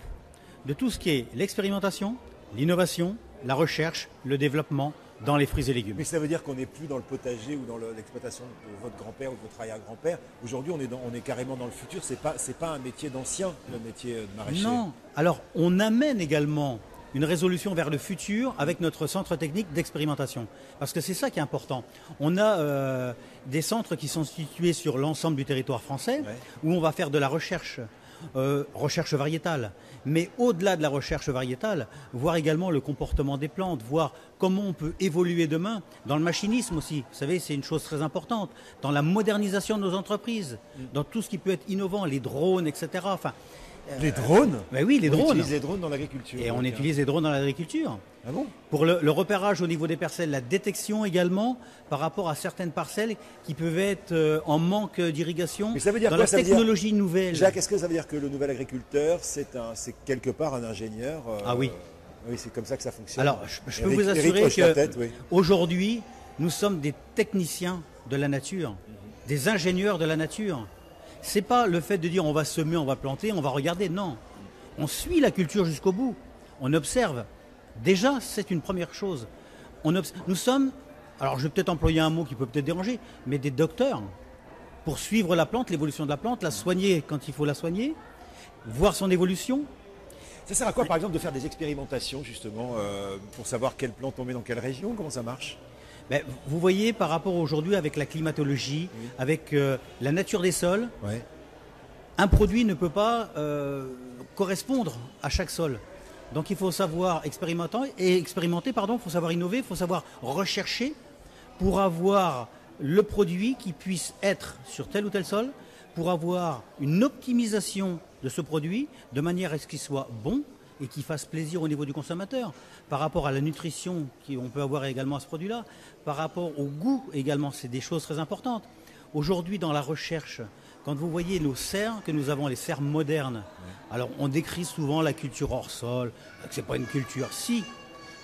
de tout ce qui est l'expérimentation, l'innovation, la recherche, le développement dans les fruits et légumes. Mais ça veut dire qu'on n'est plus dans le potager ou dans l'exploitation de votre grand-père ou de votre arrière-grand-père. Aujourd'hui, on est carrément dans le futur. C'est pas un métier d'ancien, le métier de maraîcher. Non. Alors, on amène également une résolution vers le futur avec notre centre technique d'expérimentation. Parce que c'est ça qui est important. On a des centres qui sont situés sur l'ensemble du territoire français, où on va faire de la recherche variétale. Mais au-delà de la recherche variétale, voir également le comportement des plantes, voir comment on peut évoluer demain, dans le machinisme aussi. Vous savez, c'est une chose très importante. Dans la modernisation de nos entreprises, dans tout ce qui peut être innovant, les drones, etc. Enfin, les drones? Ben oui, les drones. On utilise les drones dans l'agriculture. Et on utilise les drones dans l'agriculture. Ah bon? Pour le repérage au niveau des parcelles, la détection également par rapport à certaines parcelles qui peuvent être en manque d'irrigation. Mais ça veut dire dans quoi, la ça veut dire- technologie nouvelle. Jacques, est-ce que ça veut dire que le nouvel agriculteur, c'est quelque part un ingénieur Ah oui. Oui, c'est comme ça que ça fonctionne. Alors, je peux Eric- vous Eric assurer hoche la tête, que oui. aujourd'hui, nous sommes des techniciens de la nature, des ingénieurs de la nature. C'est pas le fait de dire on va semer, on va planter, on va regarder. Non, on suit la culture jusqu'au bout. On observe. Déjà, c'est une première chose. Nous sommes, alors je vais peut-être employer un mot qui peut peut-être déranger, mais des docteurs pour suivre la plante, l'évolution de la plante, la soigner quand il faut la soigner, voir son évolution. Ça sert à quoi, par exemple, de faire des expérimentations, justement, pour savoir quelle plante on met dans quelle région? Comment ça marche? Ben, vous voyez, par rapport aujourd'hui avec la climatologie, avec la nature des sols, Ouais. un produit ne peut pas correspondre à chaque sol. Donc il faut savoir expérimenter, il faut savoir innover, il faut savoir rechercher pour avoir le produit qui puisse être sur tel ou tel sol, pour avoir une optimisation de ce produit de manière à ce qu'il soit bon et qu'il fasse plaisir au niveau du consommateur, par rapport à la nutrition qu'on peut avoir également à ce produit-là, par rapport au goût également, c'est des choses très importantes. Aujourd'hui, dans la recherche, quand vous voyez nos serres, que nous avons les serres modernes, alors on décrit souvent la culture hors sol, que ce n'est pas une culture. Si,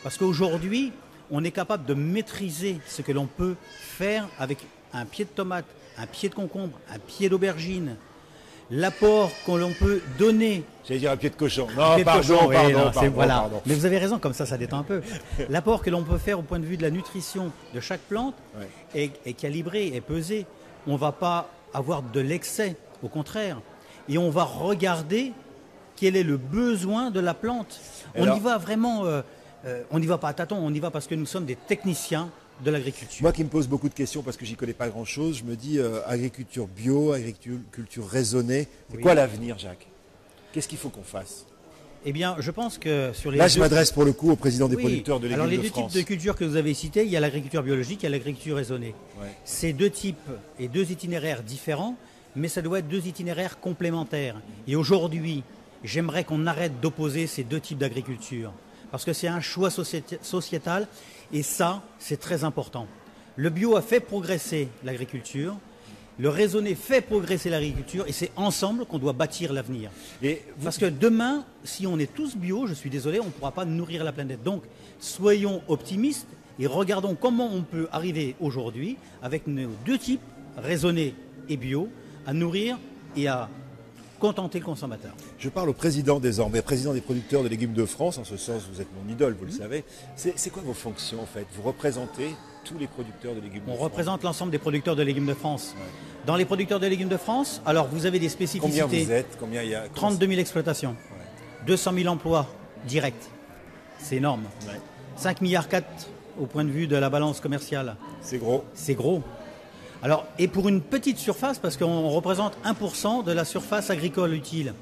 parce qu'aujourd'hui, on est capable de maîtriser ce que l'on peut faire avec un pied de tomate, un pied de concombre, un pied d'aubergine, l'apport qu'on peut donner. J'allais dire un pied de cochon. Un pied de cochon, oui, Pardon. voilà. Mais vous avez raison, comme ça détend un peu. L'apport que l'on peut faire au point de vue de la nutrition de chaque plante est calibré, est pesé. On ne va pas avoir de l'excès, au contraire. Et on va regarder quel est le besoin de la plante. On y va vraiment, on n'y va pas à tâtons, on y va parce que nous sommes des techniciens de l'agriculture. Moi qui me pose beaucoup de questions parce que j'y connais pas grand-chose, je me dis agriculture bio, agriculture raisonnée. C'est quoi l'avenir, Jacques? Qu'est-ce qu'il faut qu'on fasse? Eh bien, je pense que sur les Là, je m'adresse pour le coup au président des producteurs de légumes de France. Alors, les deux types de cultures que vous avez cités, il y a l'agriculture biologique et l'agriculture raisonnée. Ouais. C'est deux types et deux itinéraires différents, mais ça doit être deux itinéraires complémentaires. Et aujourd'hui, j'aimerais qu'on arrête d'opposer ces deux types d'agriculture, parce que c'est un choix sociétal, et ça, c'est très important. Le bio a fait progresser l'agriculture, le raisonné fait progresser l'agriculture, et c'est ensemble qu'on doit bâtir l'avenir. Parce que demain, si on est tous bio, je suis désolé, on ne pourra pas nourrir la planète. Donc, soyons optimistes et regardons comment on peut arriver aujourd'hui, avec nos deux types, raisonné et bio, à nourrir et à contenter le consommateur. Je parle au président désormais, président des producteurs de légumes de France. En ce sens, vous êtes mon idole, vous le savez. C'est quoi vos fonctions en fait? Vous représentez tous les producteurs de légumes de France. On représente l'ensemble des producteurs de légumes de France. Ouais. Dans les producteurs de légumes de France, alors vous avez des spécificités. Combien vous êtes? Combien il y a? 32 000 exploitations, 200 000 emplois directs. C'est énorme. Ouais. 5,4 milliards au point de vue de la balance commerciale. C'est gros. C'est gros. Alors, et pour une petite surface, parce qu'on représente 1% de la surface agricole utile.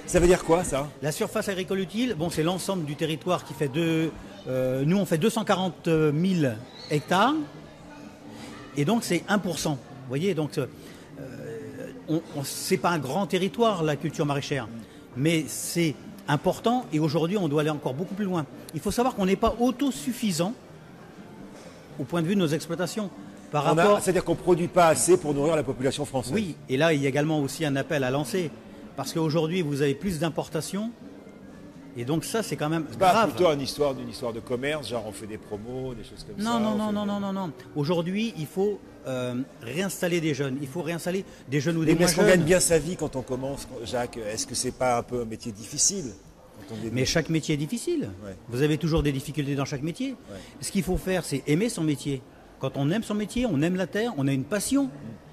Ça veut dire quoi, ça? La surface agricole utile, bon, c'est l'ensemble du territoire qui fait nous, on fait 240 000 hectares. Et donc, c'est 1%. Vous voyez, donc, c'est pas un grand territoire, la culture maraîchère. Mais c'est important. Et aujourd'hui, on doit aller encore beaucoup plus loin. Il faut savoir qu'on n'est pas autosuffisant au point de vue de nos exploitations. C'est-à-dire qu'on ne produit pas assez pour nourrir la population française. Oui, et là, il y a également aussi un appel à lancer. Parce qu'aujourd'hui, vous avez plus d'importations. Et donc ça, c'est quand même grave. C'est plutôt une histoire de commerce, genre on fait des promos, des choses comme ça. Non. Aujourd'hui, il faut réinstaller des jeunes. Il faut réinstaller des jeunes ou des moins jeunes. Est-ce qu'on gagne bien sa vie quand on commence, Jacques? Est-ce que c'est pas un peu un métier difficile? Mais chaque métier est difficile. Ouais. Vous avez toujours des difficultés dans chaque métier. Ouais. Ce qu'il faut faire, c'est aimer son métier. Quand on aime son métier, on aime la terre, on a une passion.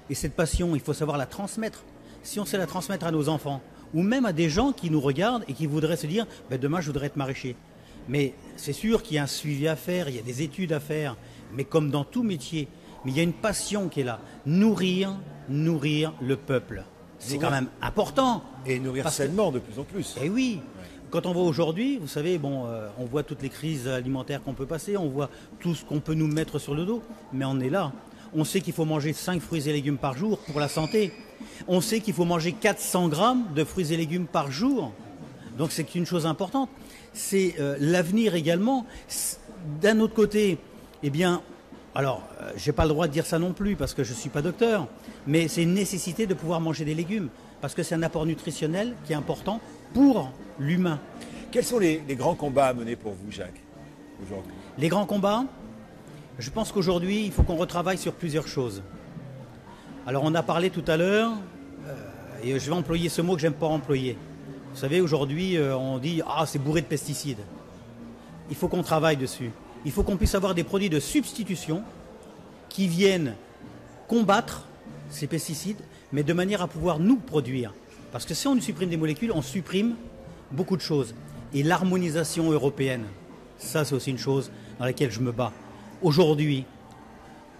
Et cette passion, il faut savoir la transmettre. Si on sait la transmettre à nos enfants, ou même à des gens qui nous regardent et qui voudraient se dire ben demain je voudrais être maraîcher. Mais c'est sûr qu'il y a un suivi à faire, il y a des études à faire, mais comme dans tout métier, mais il y a une passion qui est là. Nourrir le peuple. C'est quand même important. Et nourrir sainement de plus en plus. Eh oui. Quand on voit aujourd'hui, vous savez, on voit toutes les crises alimentaires qu'on peut passer, on voit tout ce qu'on peut nous mettre sur le dos, mais on est là. On sait qu'il faut manger 5 fruits et légumes par jour pour la santé. On sait qu'il faut manger 400 grammes de fruits et légumes par jour. Donc c'est une chose importante. C'est l'avenir également. D'un autre côté, eh bien, alors, je n'ai pas le droit de dire ça non plus parce que je ne suis pas docteur, mais c'est une nécessité de pouvoir manger des légumes parce que c'est un apport nutritionnel qui est important pour l'humain. Quels sont les grands combats à mener pour vous, Jacques, aujourd'hui? Les grands combats, je pense qu'aujourd'hui, il faut qu'on retravaille sur plusieurs choses. Alors, on a parlé tout à l'heure, et je vais employer ce mot que j'aime pas employer. Vous savez, aujourd'hui, on dit « Ah, c'est bourré de pesticides ». Il faut qu'on travaille dessus. Il faut qu'on puisse avoir des produits de substitution qui viennent combattre ces pesticides, mais de manière à pouvoir nous produire. Parce que si on supprime des molécules, on supprime beaucoup de choses. Et l'harmonisation européenne, ça c'est aussi une chose dans laquelle je me bats. Aujourd'hui,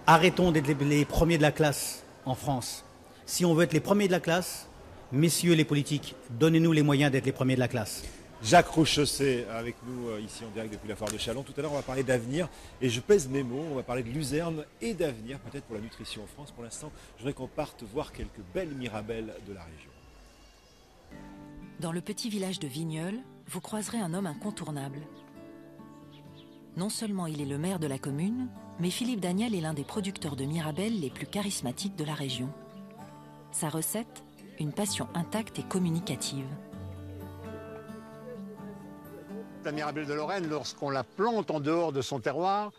arrêtons d'être les premiers de la classe en France. Si on veut être les premiers de la classe, messieurs les politiques, donnez-nous les moyens d'être les premiers de la classe. Jacques Rochessé avec nous ici en direct depuis la foire de Châlons. Tout à l'heure, on va parler d'avenir et je pèse mes mots. On va parler de luzerne et d'avenir, peut-être pour la nutrition en France. Pour l'instant, je voudrais qu'on parte voir quelques belles mirabelles de la région. Dans le petit village de Vigneulles, vous croiserez un homme incontournable. Non seulement il est le maire de la commune, mais Philippe Daniel est l'un des producteurs de mirabelles les plus charismatiques de la région. Sa recette, une passion intacte et communicative. La mirabelle de Lorraine, lorsqu'on la plante en dehors de son terroir,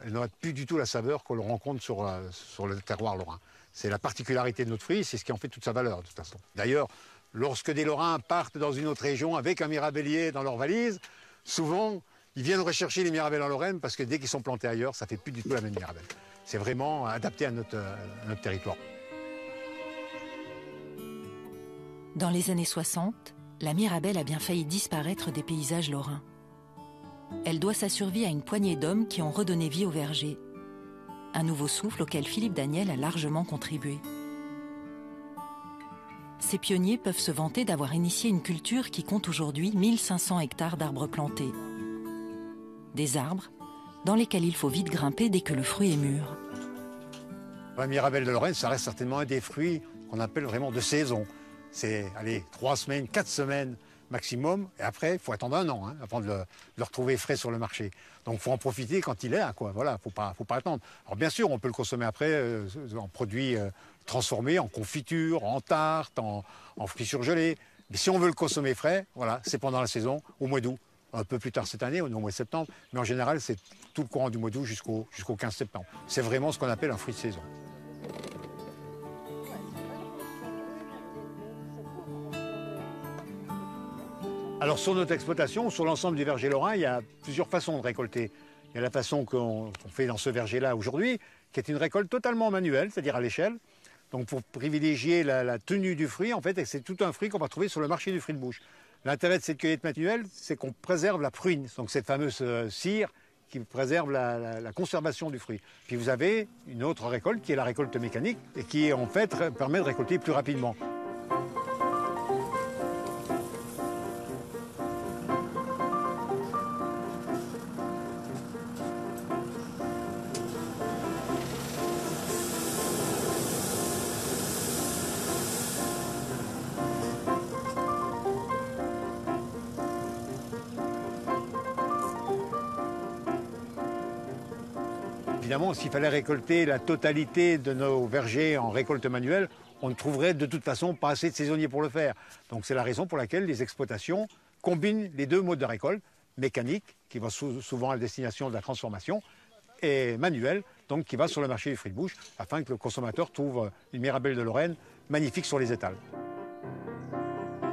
elle n'aura plus du tout la saveur qu'on le rencontre sur le terroir lorrain. C'est la particularité de notre fruit, c'est ce qui en fait toute sa valeur de toute façon. D'ailleurs, lorsque des Lorrains partent dans une autre région avec un mirabellier dans leur valise, souvent ils viennent rechercher les mirabelles en Lorraine parce que dès qu'ils sont plantés ailleurs, ça ne fait plus du tout la même mirabelle. C'est vraiment adapté à notre territoire. Dans les années 60, la mirabelle a bien failli disparaître des paysages lorrains. Elle doit sa survie à une poignée d'hommes qui ont redonné vie au verger. Un nouveau souffle auquel Philippe Daniel a largement contribué. Ces pionniers peuvent se vanter d'avoir initié une culture qui compte aujourd'hui 1500 hectares d'arbres plantés. Des arbres dans lesquels il faut vite grimper dès que le fruit est mûr. La mirabelle de Lorraine, ça reste certainement un des fruits qu'on appelle vraiment de saison. C'est, allez, 3 semaines, 4 semaines maximum. Et après, il faut attendre un an avant de le retrouver frais sur le marché. Donc, il faut en profiter quand il est là, quoi. Voilà, faut pas attendre. Alors, bien sûr, on peut le consommer après en produits transformés, en confiture, en tarte, en fruits surgelés. Mais si on veut le consommer frais, voilà, c'est pendant la saison, au mois d'août. Un peu plus tard cette année, au mois de septembre. Mais en général, c'est tout le courant du mois d'août jusqu'au 15 septembre. C'est vraiment ce qu'on appelle un fruit de saison. Alors sur notre exploitation, sur l'ensemble du verger lorrain, il y a plusieurs façons de récolter. Il y a la façon qu'on fait dans ce verger-là aujourd'hui, qui est une récolte totalement manuelle, c'est-à-dire à l'échelle. Donc pour privilégier la tenue du fruit, en fait, c'est tout un fruit qu'on va trouver sur le marché du fruit de bouche. L'intérêt de cette cueillette manuelle, c'est qu'on préserve la pruine, donc cette fameuse cire qui préserve la conservation du fruit. Puis vous avez une autre récolte qui est la récolte mécanique et qui en fait permet de récolter plus rapidement. Évidemment, s'il fallait récolter la totalité de nos vergers en récolte manuelle, on ne trouverait de toute façon pas assez de saisonniers pour le faire. Donc c'est la raison pour laquelle les exploitations combinent les deux modes de récolte, mécanique, qui va souvent à la destination de la transformation, et manuelle, donc qui va sur le marché du fruit de bouche, afin que le consommateur trouve une mirabelle de Lorraine magnifique sur les étals.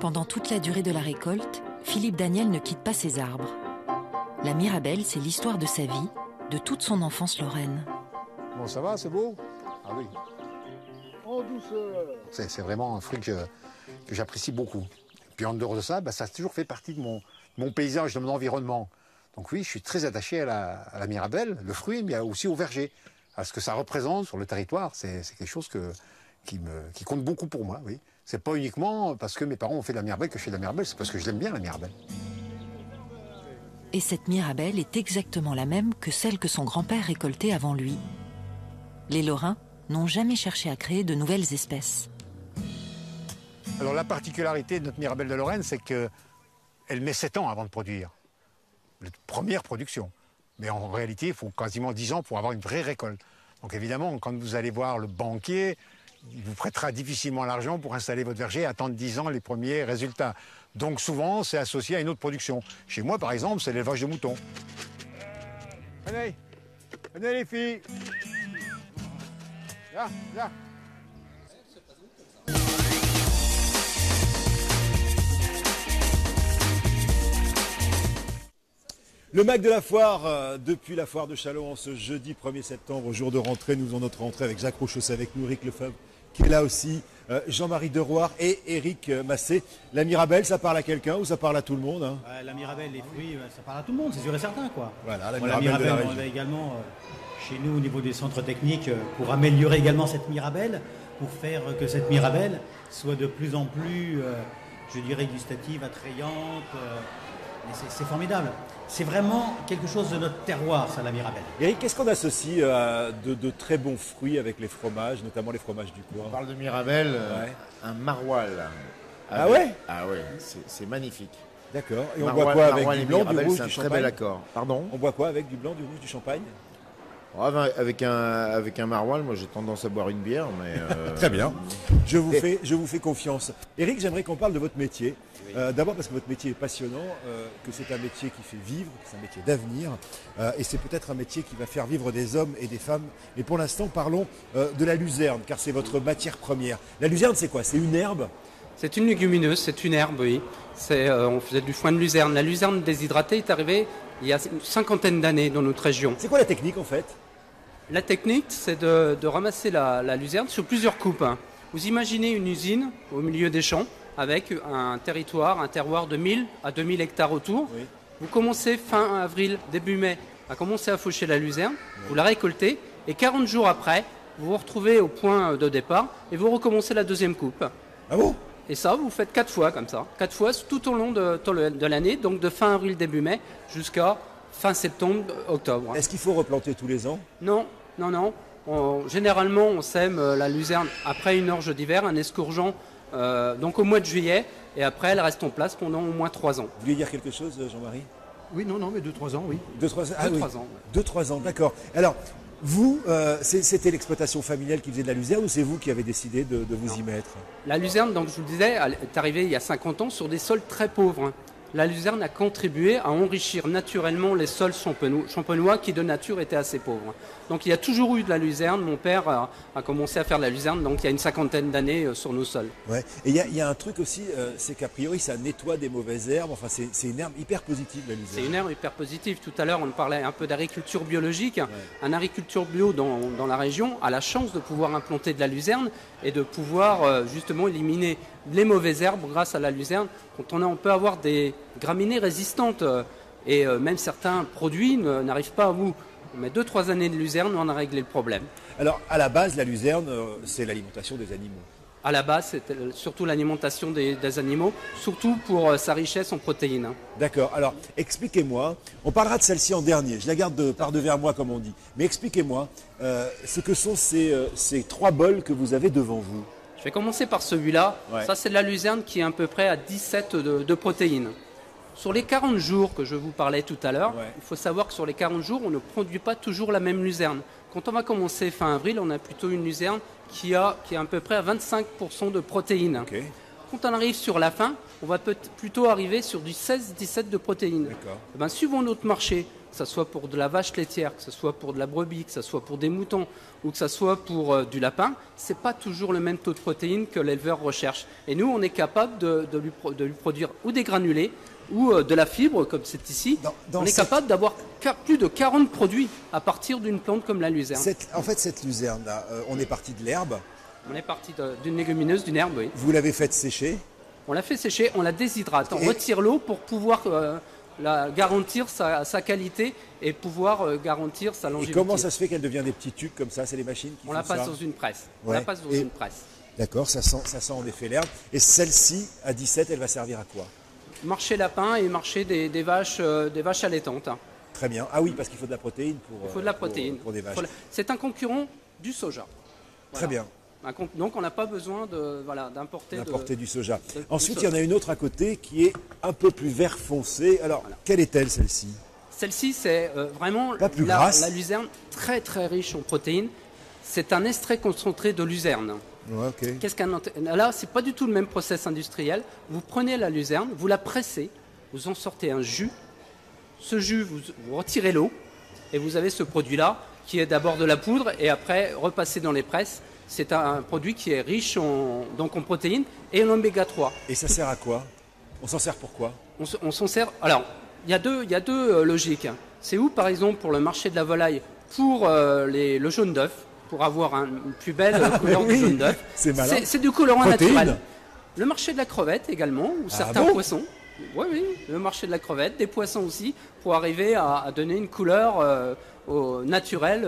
Pendant toute la durée de la récolte, Philippe Daniel ne quitte pas ses arbres. La mirabelle, c'est l'histoire de sa vie, de toute son enfance lorraine. Bon, ça va, c'est beau? Ah oui. En douceur. C'est vraiment un fruit que j'apprécie beaucoup. Puis en dehors de ça, ça a toujours fait partie de mon paysage, de mon environnement. Donc oui, je suis très attaché à la mirabelle, le fruit, mais aussi au verger. À ce que ça représente sur le territoire, c'est quelque chose qui compte beaucoup pour moi, oui. C'est pas uniquement parce que mes parents ont fait de la mirabelle que je fais de la mirabelle, c'est parce que je l'aime bien, la mirabelle. Et cette mirabelle est exactement la même que celle que son grand-père récoltait avant lui. Les Lorrains n'ont jamais cherché à créer de nouvelles espèces. Alors la particularité de notre mirabelle de Lorraine, c'est qu'elle met 7 ans avant de produire. La première production. Mais en réalité, il faut quasiment 10 ans pour avoir une vraie récolte. Donc évidemment, quand vous allez voir le banquier, il vous prêtera difficilement l'argent pour installer votre verger et attendre 10 ans les premiers résultats. Donc souvent, c'est associé à une autre production. Chez moi, par exemple, c'est l'élevage de moutons. Venez, venez les filles. Là, là. Le Mac de la Foire, depuis la foire de Châlons, ce jeudi 1er septembre, au jour de rentrée, nous faisons notre rentrée avec Jacques Rochessé avec nous, Eric Lefebvre, qui est là aussi, Jean-Marie Deroire et Éric Massé. La Mirabelle, ça parle à quelqu'un ou ça parle à tout le monde, hein? La Mirabelle, les fruits, ça parle à tout le monde, c'est sûr et certain, quoi. Voilà, la Bon, Mirabelle de la on région. a également chez nous au niveau des centres techniques pour améliorer également cette Mirabelle, pour faire que cette Mirabelle soit de plus en plus, je dirais, gustative, attrayante. Mais c'est formidable. C'est vraiment quelque chose de notre terroir, ça, la Mirabelle. Éric, qu'est-ce qu'on associe à de très bons fruits avec les fromages, notamment les fromages du coin? On parle de Mirabelle, Ouais. un maroilles. Ah ouais? Ah ouais, c'est magnifique. D'accord. Et on Maroilles- boit quoi avec maroilles du et blanc, du Mirabelle, rouge, c'est un du très champagne? bel accord. Pardon? On boit quoi avec du blanc, du rouge, du champagne? Avec un maroilles, moi j'ai tendance à boire une bière, mais... Très bien. Je vous fais confiance. Éric, j'aimerais qu'on parle de votre métier. D'abord parce que votre métier est passionnant, que c'est un métier qui fait vivre, que c'est un métier d'avenir, et c'est peut-être un métier qui va faire vivre des hommes et des femmes. Mais pour l'instant, parlons de la luzerne, car c'est votre matière première. La luzerne, c'est quoi? C'est une herbe? C'est une légumineuse, c'est une herbe, oui. On faisait du foin de luzerne. La luzerne déshydratée est arrivée il y a une cinquantaine d'années dans notre région. C'est quoi la technique en fait? La technique, c'est de ramasser la luzerne sur plusieurs coupes, hein. Vous imaginez une usine au milieu des champs avec un terroir de 1000 à 2000 hectares autour. Oui. Vous commencez fin avril, début mai, à commencer à faucher la luzerne, vous la récoltez et 40 jours après, vous vous retrouvez au point de départ et vous recommencez la deuxième coupe. Ah bon? Et ça, vous faites 4 fois comme ça. 4 fois tout au long de l'année, donc de fin avril, début mai, jusqu'à fin septembre, octobre. Est-ce qu'il faut replanter tous les ans? Non. Généralement, on sème la luzerne après une orge d'hiver, un escourgeant, donc au mois de juillet, et après, elle reste en place pendant au moins 3 ans. Vous vouliez dire quelque chose, Jean-Marie? Oui, non, mais 2-3 ans, oui. 2-3 ans. Ah, 2-3 oui. ans. 2-3 ans, d'accord. Alors, vous, c'était l'exploitation familiale qui faisait de la luzerne ou c'est vous qui avez décidé de vous y mettre? La luzerne, donc je vous le disais, elle est arrivée il y a 50 ans sur des sols très pauvres. La luzerne a contribué à enrichir naturellement les sols champenois qui de nature étaient assez pauvres. Donc il y a toujours eu de la luzerne. Mon père a commencé à faire de la luzerne donc il y a une cinquantaine d'années sur nos sols. Ouais. Et il y a un truc aussi, c'est qu'a priori ça nettoie des mauvaises herbes. Enfin, c'est une herbe hyper positive, la luzerne. C'est une herbe hyper positive. Tout à l'heure, on parlait un peu d'agriculture biologique. Ouais. Un agriculture bio dans la région a la chance de pouvoir implanter de la luzerne et de pouvoir justement éliminer les mauvaises herbes grâce à la luzerne. Quand on peut avoir des graminées résistantes et même certains produits n'arrivent pas à bout. On met 2-3 années de luzerne, on a réglé le problème. Alors, à la base, la luzerne, c'est l'alimentation des animaux. À la base, c'est surtout l'alimentation des animaux, surtout pour sa richesse en protéines. D'accord. Alors, expliquez-moi, on parlera de celle-ci en dernier, je la garde par devers moi comme on dit, mais expliquez-moi ce que sont ces 3 bols que vous avez devant vous. Je vais commencer par celui-là. Ouais. Ça, c'est de la luzerne qui est à peu près à 17 de protéines. Sur les 40 jours que je vous parlais tout à l'heure, il faut savoir que sur les 40 jours, on ne produit pas toujours la même luzerne. Quand on va commencer fin avril, on a plutôt une luzerne qui est à peu près à 25% de protéines. Okay. Quand on arrive sur la fin, on va plutôt arriver sur du 16-17 de protéines. Suivant notre marché, que ce soit pour de la vache laitière, que ce soit pour de la brebis, que ce soit pour des moutons ou que ce soit pour du lapin, ce n'est pas toujours le même taux de protéines que l'éleveur recherche. Et nous, on est capable de lui produire ou des granulés ou de la fibre, comme c'est ici. On est capable d'avoir plus de 40 produits à partir d'une plante comme la luzerne. En fait, cette luzerne-là, on est parti de l'herbe. On est parti d'une légumineuse, d'une herbe, oui. Vous l'avez faite sécher? On l'a fait sécher, on la déshydrate. On retire l'eau pour pouvoir garantir sa qualité et pouvoir garantir sa longévité. Et comment ça se fait qu'elle devient des petits tubes comme ça? C'est les machines qui font ça? On la passe dans une presse. On la passe dans une presse. D'accord, ça sent en effet l'herbe. Et celle-ci, à 17, elle va servir à quoi? Marcher lapin et marcher des vaches allaitantes. Très bien. Ah oui, parce qu'il faut de la protéine pour, il faut de la protéine. Pour des vaches. C'est un concurrent du soja. Très bien. Donc on n'a pas besoin d'importer du soja. Ensuite, il y en a une autre à côté qui est un peu plus vert foncé. Alors, quelle est-elle celle-ci? Celle-ci, c'est vraiment la luzerne très très riche en protéines. C'est un extrait concentré de luzerne. Ouais, okay. Là, c'est pas du tout le même process industriel. Vous prenez la luzerne, vous la pressez, vous en sortez un jus. Ce jus, vous retirez l'eau et vous avez ce produit-là qui est d'abord de la poudre et après repassé dans les presses. C'est un produit qui est riche en protéines et en oméga 3. Et ça sert à quoi? On s'en sert pour quoi? On s'en sert. Alors, il y a deux logiques. C'est où, par exemple, pour le marché de la volaille, pour le jaune d'œuf. pour avoir une plus belle couleur de jaune d'œuf. C'est malin. C'est du colorant Protéines. naturel. Le marché de la crevette également, ou certains bon poissons. Oui, oui, le marché de la crevette, des poissons aussi, pour arriver à donner une couleur naturelle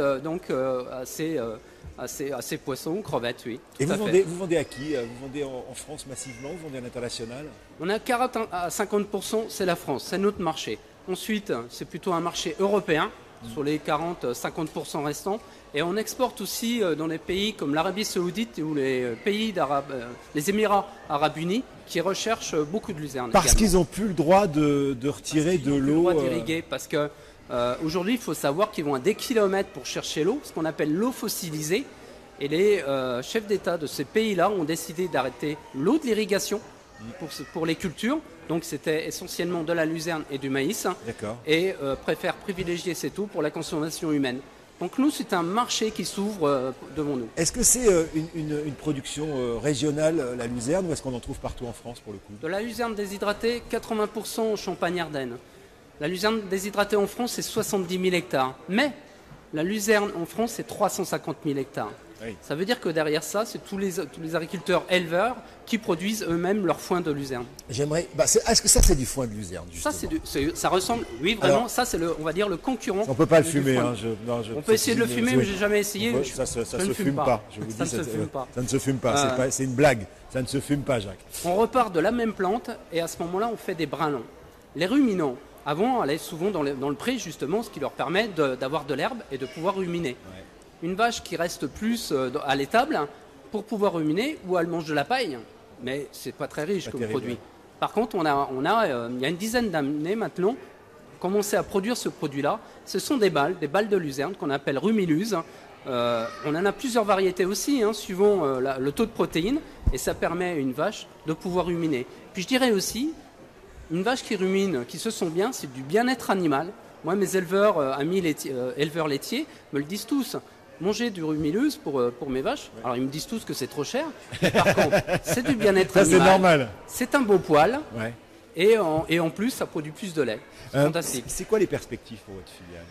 à ces poissons, crevettes, oui. Et tout à vous fait. vendez à qui? Vous vendez en France massivement? Vous vendez à l'international? On a 40 à 50%, c'est la France, c'est notre marché. Ensuite, c'est plutôt un marché européen, sur les 40-50% restants. Et on exporte aussi dans des pays comme l'Arabie Saoudite ou les les Émirats Arabes Unis qui recherchent beaucoup de luzerne. Parce qu'ils n'ont plus le droit de retirer de l'eau. Ils n'ont plus le droit d'irriguer parce que aujourd'hui, il faut savoir qu'ils vont à des kilomètres pour chercher l'eau, ce qu'on appelle l'eau fossilisée. Et les chefs d'État de ces pays-là ont décidé d'arrêter l'eau de l'irrigation pour les cultures. Donc c'était essentiellement de la luzerne et du maïs. D'accord. Et préfèrent privilégier cette eau pour la consommation humaine. Donc nous, c'est un marché qui s'ouvre devant nous. Est-ce que c'est une production régionale, la luzerne, ou est-ce qu'on en trouve partout en France pour le coup? De la luzerne déshydratée, 80% en Champagne-Ardenne. La luzerne déshydratée en France, c'est 70 000 hectares. Mais la luzerne en France, c'est 350 000 hectares. Oui. Ça veut dire que derrière ça, c'est tous les agriculteurs éleveurs qui produisent eux-mêmes leur foin de luzerne. J'aimerais. Est-ce que ça c'est du foin de luzerne justement? Ça, ça ressemble. Oui, vraiment. Alors, ça, c'est on va dire le concurrent. On peut pas le fumer. Hein, on peut essayer de le fumer, mais j'ai jamais essayé. Ça se fume pas. Je vous dis, ça ne se fume pas. Ça ne se fume pas. C'est une blague. Ça ne se fume pas, Jacques. On repart de la même plante et à ce moment-là, on fait des brins-longs. Les ruminants, avant, allaient souvent dans le pré justement, ce qui leur permet d'avoir de l'herbe et de pouvoir ruminer. Ouais. Une vache qui reste plus à l'étable pour pouvoir ruminer, ou elle mange de la paille, mais c'est pas très riche comme produit. Par contre, il y a une dizaine d'années maintenant, commencé à produire ce produit-là. Ce sont des balles de luzerne qu'on appelle rumiluse. On en a plusieurs variétés aussi, suivant le taux de protéines, et ça permet à une vache de pouvoir ruminer. Puis je dirais aussi, une vache qui rumine, qui se sent bien, c'est du bien-être animal. Moi, mes éleveurs, éleveurs laitiers, me le disent tous. Manger du rumiluse pour mes vaches. Ouais. Alors ils me disent tous que c'est trop cher. Mais par contre, c'est du bien-être animal. C'est normal. C'est un beau poil. Ouais. Et en plus, ça produit plus de lait. C'est fantastique. C'est quoi les perspectives pour votre filiale?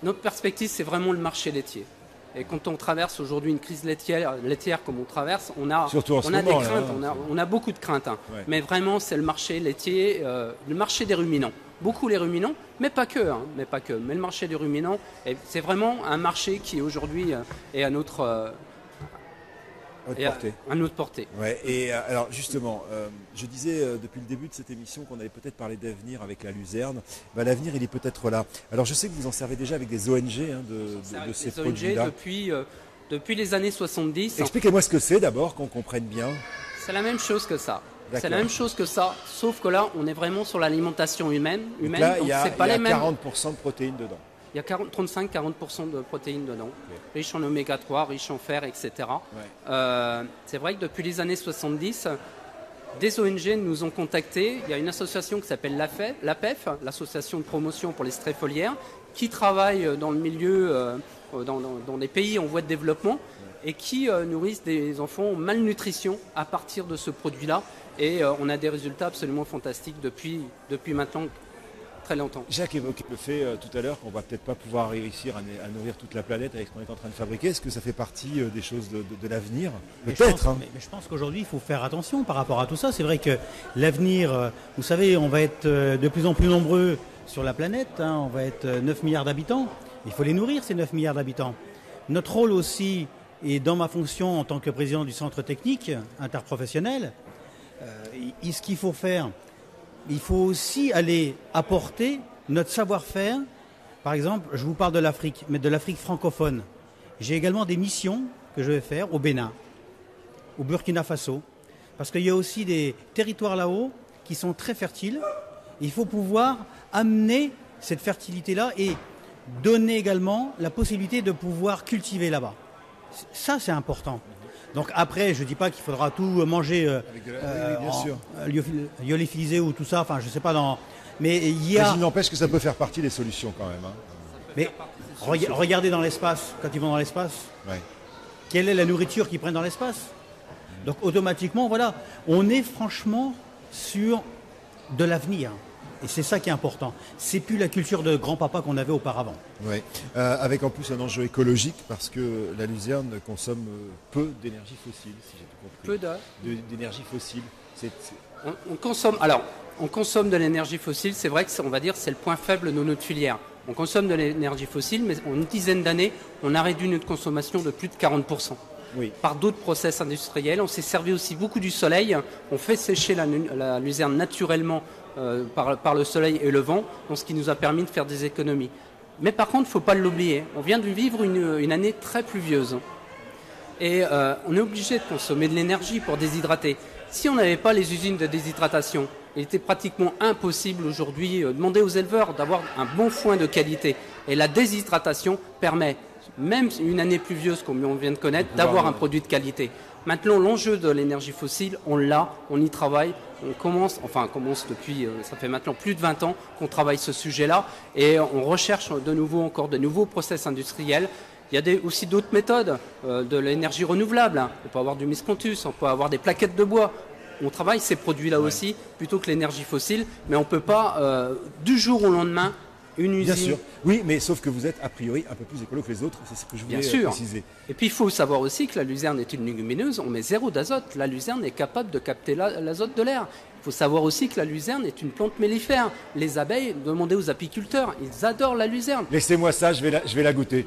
Notre perspective, c'est vraiment le marché laitier. Et quand on traverse aujourd'hui une crise laitière comme on traverse, on a des craintes, on a beaucoup de craintes. Ouais. Mais vraiment, c'est le marché laitier, le marché des ruminants. Beaucoup les ruminants, mais pas que. Mais le marché des ruminants, c'est vraiment un marché qui aujourd'hui est à notre portée. Ouais, et alors justement, je disais depuis le début de cette émission qu'on avait peut-être parlé d'avenir avec la luzerne. L'avenir, il est peut-être là. Alors je sais que vous en servez déjà avec des ONG de ces produits-là. Depuis les années 70. Expliquez-moi ce que c'est d'abord, qu'on comprenne bien. C'est la même chose que ça. C'est la même chose que ça, sauf que là, on est vraiment sur l'alimentation humaine. Donc là, il y a 40% de protéines dedans. Il y a 35-40% de protéines dedans, riches en oméga 3, riches en fer, etc. Ouais. C'est vrai que depuis les années 70, des ONG nous ont contactés. Il y a une association qui s'appelle l'APEF, l'Association de promotion pour les stréfolières, qui travaille dans le milieu, dans des pays en voie de développement, et qui nourrissent des enfants en malnutrition à partir de ce produit-là. Et on a des résultats absolument fantastiques depuis maintenant très longtemps. Jacques évoquait le fait tout à l'heure qu'on ne va peut-être pas pouvoir réussir à nourrir toute la planète avec ce qu'on est en train de fabriquer. Est-ce que ça fait partie des choses de l'avenir? Peut-être. Mais je pense qu'aujourd'hui, il faut faire attention par rapport à tout ça. C'est vrai que l'avenir, vous savez, on va être de plus en plus nombreux sur la planète. On va être 9 milliards d'habitants. Il faut les nourrir, ces 9 milliards d'habitants. Notre rôle aussi, et dans ma fonction en tant que président du centre technique interprofessionnel, ce qu'il faut faire, il faut aussi aller apporter notre savoir-faire. Par exemple, je vous parle de l'Afrique, mais de l'Afrique francophone. J'ai également des missions que je vais faire au Bénin, au Burkina Faso, parce qu'il y a aussi des territoires là-haut qui sont très fertiles. Il faut pouvoir amener cette fertilité-là et donner également la possibilité de pouvoir cultiver là-bas. Ça, c'est important. Donc après, je ne dis pas qu'il faudra tout manger lyophilisé ou tout ça, enfin je ne sais pas, mais il y a... Mais il n'empêche que ça peut faire partie des solutions quand même. Mais regardez dans l'espace, quand ils vont dans l'espace, quelle est la nourriture qu'ils prennent dans l'espace? Donc automatiquement, voilà, on est franchement sur de l'avenir. Et c'est ça qui est important. C'est plus la culture de grand-papa qu'on avait auparavant. Ouais. Avec en plus un enjeu écologique parce que la luzerne consomme peu d'énergie fossile, si j'ai tout compris. Peu d'énergie fossile. On consomme de l'énergie fossile, c'est vrai que on va dire c'est le point faible de notre filière. On consomme de l'énergie fossile, mais en une dizaine d'années, on a réduit notre consommation de plus de 40%. Oui. Par d'autres process industriels. On s'est servi aussi beaucoup du soleil. On fait sécher la luzerne naturellement par le soleil et le vent, donc ce qui nous a permis de faire des économies. Mais par contre, il ne faut pas l'oublier. On vient de vivre une année très pluvieuse. Et on est obligé de consommer de l'énergie pour déshydrater. Si on n'avait pas les usines de déshydratation, il était pratiquement impossible aujourd'hui de demander aux éleveurs d'avoir un bon foin de qualité. Et la déshydratation permet, même une année pluvieuse comme on vient de connaître, d'avoir un produit de qualité. Maintenant, l'enjeu de l'énergie fossile, on l'a, on y travaille. On commence depuis, ça fait maintenant plus de 20 ans qu'on travaille ce sujet-là. Et on recherche encore de nouveaux process industriels. Il y a aussi d'autres méthodes, de l'énergie renouvelable. On peut avoir du miscanthus, on peut avoir des plaquettes de bois. On travaille ces produits-là aussi, plutôt que l'énergie fossile. Mais on ne peut pas, du jour au lendemain, une usine... Bien sûr, oui, mais sauf que vous êtes a priori un peu plus écolo que les autres, c'est ce que je voulais préciser. Et puis il faut savoir aussi que la luzerne est une légumineuse, on met zéro d'azote. La luzerne est capable de capter l'azote de l'air. Il faut savoir aussi que la luzerne est une plante mellifère. Les abeilles, demandez aux apiculteurs, ils adorent la luzerne. Laissez-moi ça, je vais la goûter.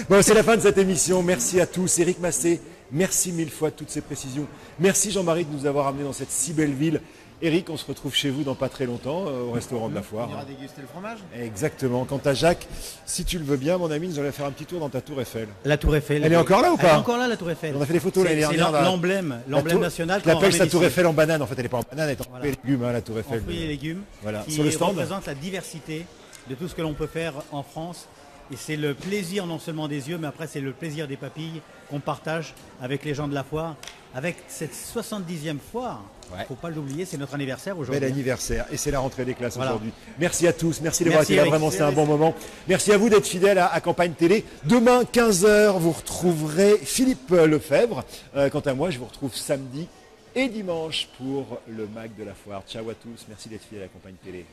Bon, c'est la fin de cette émission. Merci à tous. Éric Massé, merci mille fois de toutes ces précisions. Merci Jean-Marie de nous avoir amenés dans cette si belle ville. Éric, on se retrouve chez vous dans pas très longtemps, au restaurant de la Foire. On ira déguster le fromage. Exactement. Quant à Jacques, si tu le veux bien, mon ami, nous allons faire un petit tour dans ta tour Eiffel. La tour Eiffel. Elle est encore là ou pas? Elle est encore là, la tour Eiffel. On a fait des photos l'année dernière. C'est l'emblème national. Je l'appelle sa tour Eiffel en banane. En fait, elle n'est pas en banane, elle est en fruits et légumes, la tour Eiffel. En fruits et légumes. Voilà. Qui sur le stand représente la diversité de tout ce que l'on peut faire en France. Et c'est le plaisir non seulement des yeux, mais après c'est le plaisir des papilles qu'on partage avec les gens de la foire. Avec cette 70e foire, il ne faut pas l'oublier, c'est notre anniversaire aujourd'hui. Bel anniversaire, et c'est la rentrée des classes voilà. aujourd'hui. Merci à tous, merci d'avoir été là, vraiment c'est un bon moment. Merci à vous d'être fidèles à Campagne Télé. Demain, 15h, vous retrouverez Philippe Lefebvre. Quant à moi, je vous retrouve samedi et dimanche pour le MAC de la foire. Ciao à tous, merci d'être fidèles à Campagne Télé.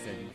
Salut.